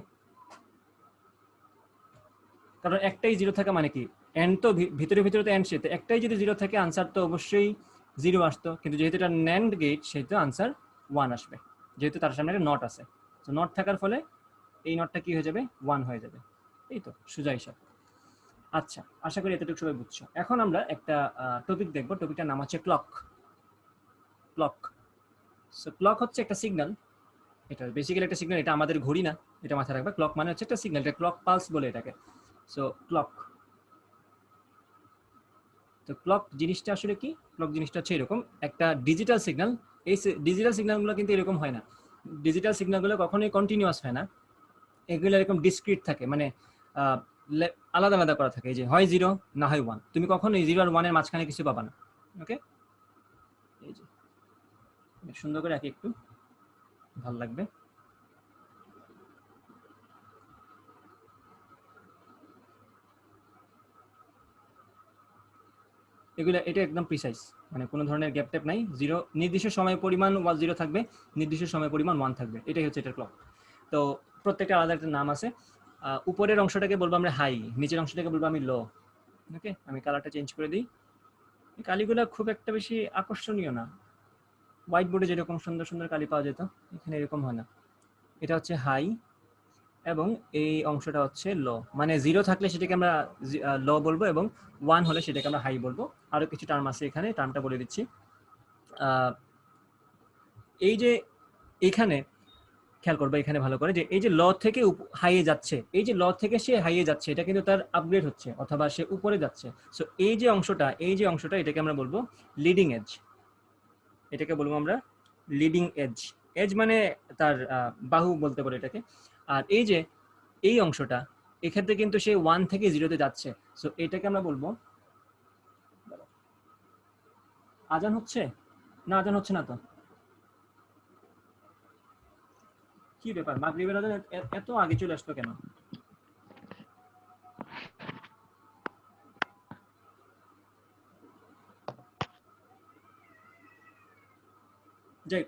কারণ একটাই 0 থাকা মানে কি, এন্ড তো ভিতরে ভিতরে তো এন্ড, সেতে একটাই যদি 0 থাকে আনসার তো অবশ্যই 0 আসতো, কিন্তু যেহেতু এটা NAND গেট সেহেতু আনসার 1 আসবে, যেহেতু তার সামনে একটা নট আছে। তো নট থাকার ফলে এই নটটা কি হয়ে যাবে, 1 হয়ে যাবে, এই তো সোজা হিসাব। আচ্ছা, আশা করি এতটুকু সবাই বুঝছো। এখন আমরা একটা টপিক দেখব, টপিকটার নাম হচ্ছে ক্লক। ক্লক, সো ক্লক হচ্ছে একটা সিগন্যাল, এটা বেসিক্যালি একটা সিগন্যাল, এটা আমাদের ঘড়ি না, এটা মাথায় রাখবা। ক্লক মানে হচ্ছে একটা সিগন্যাল, এটা ক্লক পালস বলে এটাকে। সো ক্লক, তো ক্লক জিনিসটা আসলে কি? ক্লক জিনিসটা হচ্ছে এরকম একটা ডিজিটাল সিগন্যাল। এই ডিজিটাল সিগন্যালগুলো কিন্তু এরকম হয় না, ডিজিটাল সিগন্যালগুলো কখনোই কন্টিনিউয়াস হয় না, এগুলো এরকম ডিসক্রিট থাকে, মানে আলাদা আলাদা করা থাকে, এই যে হয় 0 না হয় 1, তুমি কখনো 0 আর 1 এর মাঝখানে কিছু পাবা না, ওকে। এই যে সুন্দর করে আঁকি, একটু ভালো লাগবে। এগুলো এটা একদম প্রিসাইজ, মানে কোনো ধরনের গ্যাপ ট্যাপ নাই। 0 নির্দিষ্ট সময় পরিমাণ 0 থাকবে, নির্দিষ্ট সময় পরিমাণ 1 থাকবে, এটাই হচ্ছে এটার ক্লক। তো প্রত্যেকটা আলাদা একটা নাম আছে। উপরের অংশটাকে বলবো আমরা হাই, নিচের অংশটাকে বলবো আমি লো, ওকে। আমি কালারটা চেঞ্জ করে দিই, এই কালিগুলো খুব একটা বেশি আকর্ষণীয় না, হোয়াইট বোর্ডে যেরকম সুন্দর সুন্দর কালি পাওয়া যেত এখানে এরকম হয় না। এটা হচ্ছে হাই এবং এই অংশটা হচ্ছে লো, মানে 0 থাকলে সেটাকে আমরা লো বলবো এবং 1 হলে সেটাকে আমরা হাই বলবো। আরো কিছু টার্ম আছে এখানে, টার্মটা বলে দিচ্ছি। এই যে এখানে খেয়াল করবে এখানে ভালো করে যে এই যে ল থেকে হাইয়ে যাচ্ছে, এই যে ল থেকে সে হাইয়ে যাচ্ছে, এটা কিন্তু তার আপগ্রেড হচ্ছে অথবা সে উপরে যাচ্ছে। সো এই যে অংশটা এটাকে আমরা বলবো লিডিং এজ। এটাকে বলবো আমরা লিডিং এজ। এজ মানে তার বাহু বলতে পারে এটাকে। আর এই যে এই অংশটা, এক্ষেত্রে কিন্তু সে 1 থেকে 0-তে যাচ্ছে। সো এটাকে আমরা বলবো, আজান হচ্ছে না? আজান হচ্ছে না তো? কি ব্যাপার, মাগরিবের আজান এত আগে চলে আসলো কেন? যাই,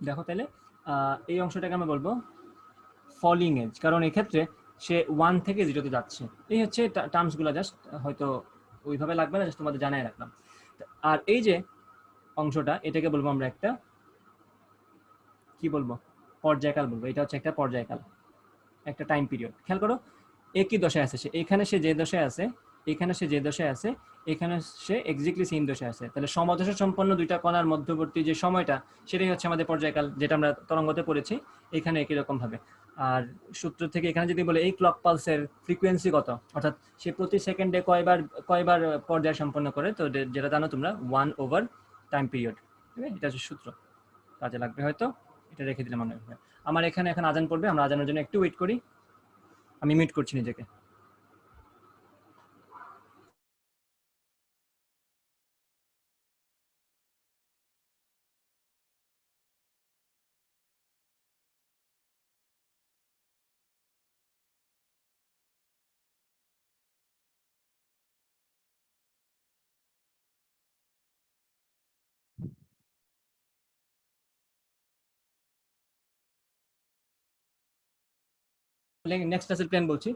দেখো তাহলে এই অংশটাকে আমরা বলবো ফলিং এজ, কারণ এক্ষেত্রে সে 1 থেকে 0-তে যাচ্ছে। এই হচ্ছে টার্মসগুলো, জাস্ট হয়তো ওইভাবে লাগবে না, জাস্ট তোমাদের জানাই রাখলাম। আর এই যে অংশটা, এটাকে বলবো আমরা একটা কি বলবো, পর্যায়কাল বলবো। এটা হচ্ছে একটা পর্যায়কাল, একটা টাইম পিরিয়ড। খেয়াল করো একই দশায় আছে সে, এখানে সে যে দশায় আছে, এখানে সে যে দশায় আছে, এখানে সে এক্স্যাক্টলি সেম দশায় আছে। তাহলে সমদশা সম্পন্ন দুইটা কণার মধ্যবর্তী যে সময়টা, সেটাই হচ্ছে আমাদের পর্যায়কাল, যেটা আমরা তরঙ্গতে পড়েছি। এখানে একই রকম ভাবে। আর সূত্র থেকে এখানে যদি বলে এই ক্লক পালসের ফ্রিকোয়েন্সি কত, অর্থাৎ সে প্রতি সেকেন্ডে কয়বার পর্যায় সম্পন্ন করে, তো যেটা জানো তোমরা 1/টাইম পিরিয়ড। ঠিক আছে, এটা হচ্ছে সূত্র, কাজে লাগবে হয়তো। এটা রেখে দিলাম মনে হয়। আমার এখানে এখন আজান পড়বে, আমরা আজানের জন্য একটু ওয়েট করি। আমি মিট করছি নিজেকে। নেক্সট ক্লাসের প্ল্যান বলছি,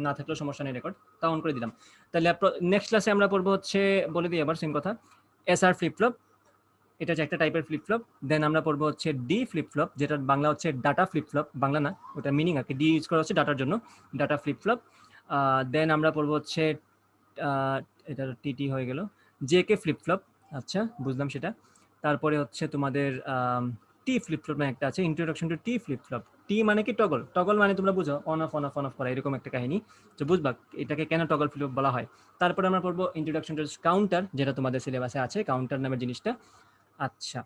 না থাকলেও সমস্যা নেই, রেকর্ড তা অন করে দিলাম। তাহলে নেক্সট ক্লাসে আমরা পড়বো হচ্ছে, বলে দিই আবার সেম কথা, এসআর ফ্লিপ ফ্লপ। এটা হচ্ছে একটা টাইপের ফ্লিপ ফ্লপ। দেন আমরা পড়বো হচ্ছে ডি ফ্লিপ ফ্লপ, যেটা বাংলা হচ্ছে ডাটা ফ্লিপ ফ্লপ। বাংলা না, ওটা মিনিং আর কি, ডি ইউজ করা হচ্ছে ডাটার জন্য, ডাটা ফ্লিপ ফ্লপ। দেন আমরা পড়বো হচ্ছে এটা টিটি হয়ে গেল, জে কে ফ্লিপ ফ্লপ। আচ্ছা, বুঝলাম সেটা। তারপরে হচ্ছে তোমাদের টি ফ্লিপ ফ্লপ একটা আছে, introduction to T flip flop. T মানে কি টগল, টগল মানে তোমরা বুঝো on off on off on off করা, এরকম একটা কাহিনী। তো বুঝবা এটাকে কেন টগল ফ্লিপ বলা হয়। তারপরে আমরা পড়বো ইন্ট্রোডাকশন টু কাউন্টার, যেটা তোমাদের সিলেবাসে আছে, কাউন্টার নামের জিনিসটা। আচ্ছা,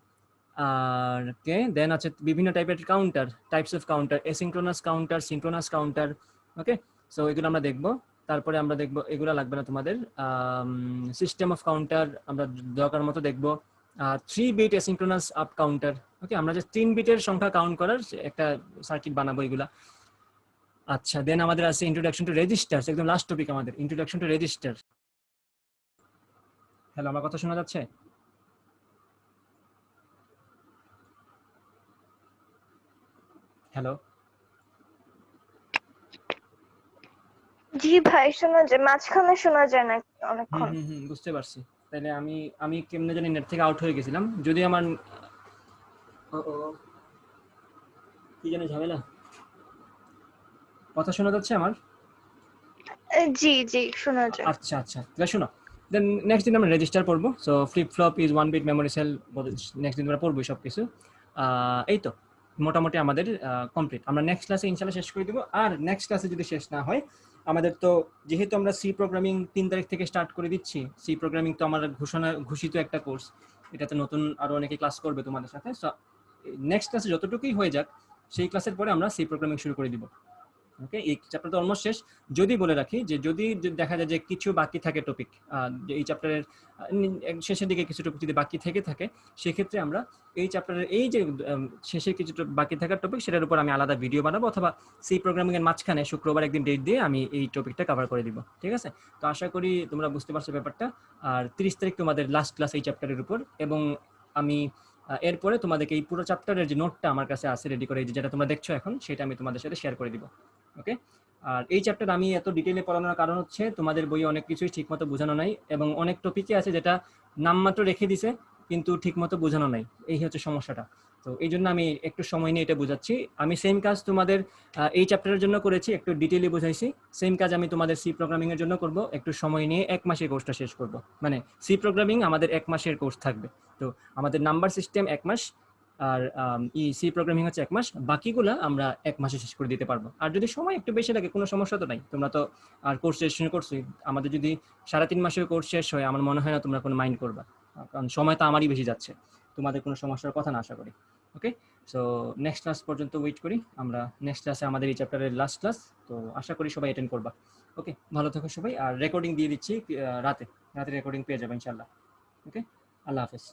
আর কে দেন আছে বিভিন্ন টাইপের counter, types of counter, asynchronous counter, synchronous counter. Okay, so এগুলো আমরা দেখবো। তারপরে আমরা দেখবো, এগুলো লাগবে না তোমাদের, সিস্টেম অফ কাউন্টার আমরা দরকার মতো দেখবো। 3 বিট অ্যাসিনক্রোনাস আপ কাউন্টার। ওকে, আমরা যে 3 বিটের সংখ্যা কাউন্ট করার একটা সার্কিট বানাবো, এগুলা। আচ্ছা, দেন আমাদের আছে ইন্ট্রোডাকশন টু রেজিস্টার, একদম লাস্ট টপিক আমাদের, ইন্ট্রোডাকশন টু রেজিস্টার। হ্যালো, আমার কথা শোনা যাচ্ছে? হ্যালো, জি ভাই, শোনা যায়, মাঝখানে শোনা যায় না অনেকক্ষণ। বুঝতে পারছি। তাহলে আমি কেমনে জানি নেট থেকে আউট হয়ে গেছিলাম, যদি আমার কি জানি ঝামেলা। কথা শোনা যাচ্ছে আমার? জি জি, শোনা যায়। আচ্ছা আচ্ছা, তাহলে শোনো, দেন নেক্সট দিন আমরা রেজিস্টার পড়বো। So flip flop is 1 bit memory cell, next দিন আমরা পড়বো সব কিছু। এই তো মোটামুটি আমাদের কমপ্লিট। আমরা নেক্সট ক্লাসে ইনশাআল্লাহ শেষ করে দেবো। আর নেক্সট ক্লাসে যদি শেষ না হয়, আমাদের তো যেহেতু আমরা সি প্রোগ্রামিং 3 তারিখ থেকে স্টার্ট করে দিচ্ছি, সি প্রোগ্রামিং তো আমার ঘোষিত একটা কোর্স, এটাতে নতুন আরো অনেকে ক্লাস করবে তোমাদের সাথে। সো নেক্সট ক্লাসে যতটুকুই হয়ে যাক, সেই ক্লাসের পরে আমরা সি প্রোগ্রামিং শুরু করে দিব। ওকে, এই চ্যাপ্টার তো অলমোস্ট শেষ। যদি বলে রাখি যে যদি দেখা যায় যে কিছু বাকি থাকে টপিক, এই চ্যাপ্টারের শেষের দিকে কিছু টপিক যদি বাকি থেকে থাকে, সেক্ষেত্রে আমরা এই চ্যাপ্টারের এই যে শেষে কিছু বাকি থাকার টপিক, সেটার উপর আমি আলাদা ভিডিও বানাবো, অথবা সি প্রোগ্রামিং এর মাঝখানে শুক্রবার একদিন ডেট দিয়ে আমি এই টপিকটা কভার করে দিব। ঠিক আছে, তো আশা করি তোমরা বুঝতে পারছো ব্যাপারটা। আর 30 তারিখ তোমাদের লাস্ট ক্লাস এই চ্যাপ্টারের উপর, এবং আমি এরপরে তোমাদেরকে এই পুরো চ্যাপ্টারের যে নোটটা আমার কাছে আছে রেডি করে, যেটা তোমরা দেখছো এখন, সেটা আমি তোমাদের সাথে শেয়ার করে দিব। ওকে, আর এই চ্যাপ্টার আমি এত ডিটেইলে পড়ানোর কারণ হচ্ছে তোমাদের বইয়ে অনেক কিছুই ঠিকমতো বোঝানো নাই, এবং অনেক টপিকে আছে যেটা নামমাত্র রেখে দিছে কিন্তু ঠিকমতো বোঝানো নাই, এই হচ্ছে সমস্যাটা। তো এই জন্য আমি একটু সময় নিয়ে এটা বোঝাচ্ছি। আমি সেম কাজ তোমাদের এই চ্যাপ্টারের জন্য করেছি, একটু ডিটেইলি বুঝাইছি। সেম কাজ আমি তোমাদের সি প্রোগ্রামিং এর জন্য করব, একটু সময় নিয়ে 1 মাসে কোর্সটা শেষ করব। মানে সি প্রোগ্রামিং আমাদের 1 মাসের কোর্স থাকবে। তো আমাদের নাম্বার সিস্টেম 1 মাস, আর সি প্রোগ্রামিং হচ্ছে 1 মাস, বাকিগুলা আমরা 1 মাসে শেষ করে দিতে পারবো। আর যদি সময় একটু বেশি লাগে কোনো সমস্যা তো নাই, তোমরা তো আর কোর্স শেষ করছোই। আমাদের যদি 3.5 মাসের কোর্স শেষ হয়, আমার মনে হয় না তোমরা কোনো মাইন্ড করবা, কারণ সময় তো আমারই বেশি যাচ্ছে, তোমাদের কোনো সমস্যার কথা না আশা করি। ওকে, সো নেক্সট ক্লাস পর্যন্ত ওয়েট করি আমরা। নেক্সট ক্লাসে আমাদের এই চ্যাপ্টারের লাস্ট ক্লাস, তো আশা করি সবাই অ্যাটেন্ড করবা। ওকে, ভালো থাকো সবাই, আর রেকর্ডিং দিয়ে দিচ্ছি রাতে রেকর্ডিং পেয়ে যাবে ইনশাল্লাহ। ওকে, আল্লাহ হাফেজ।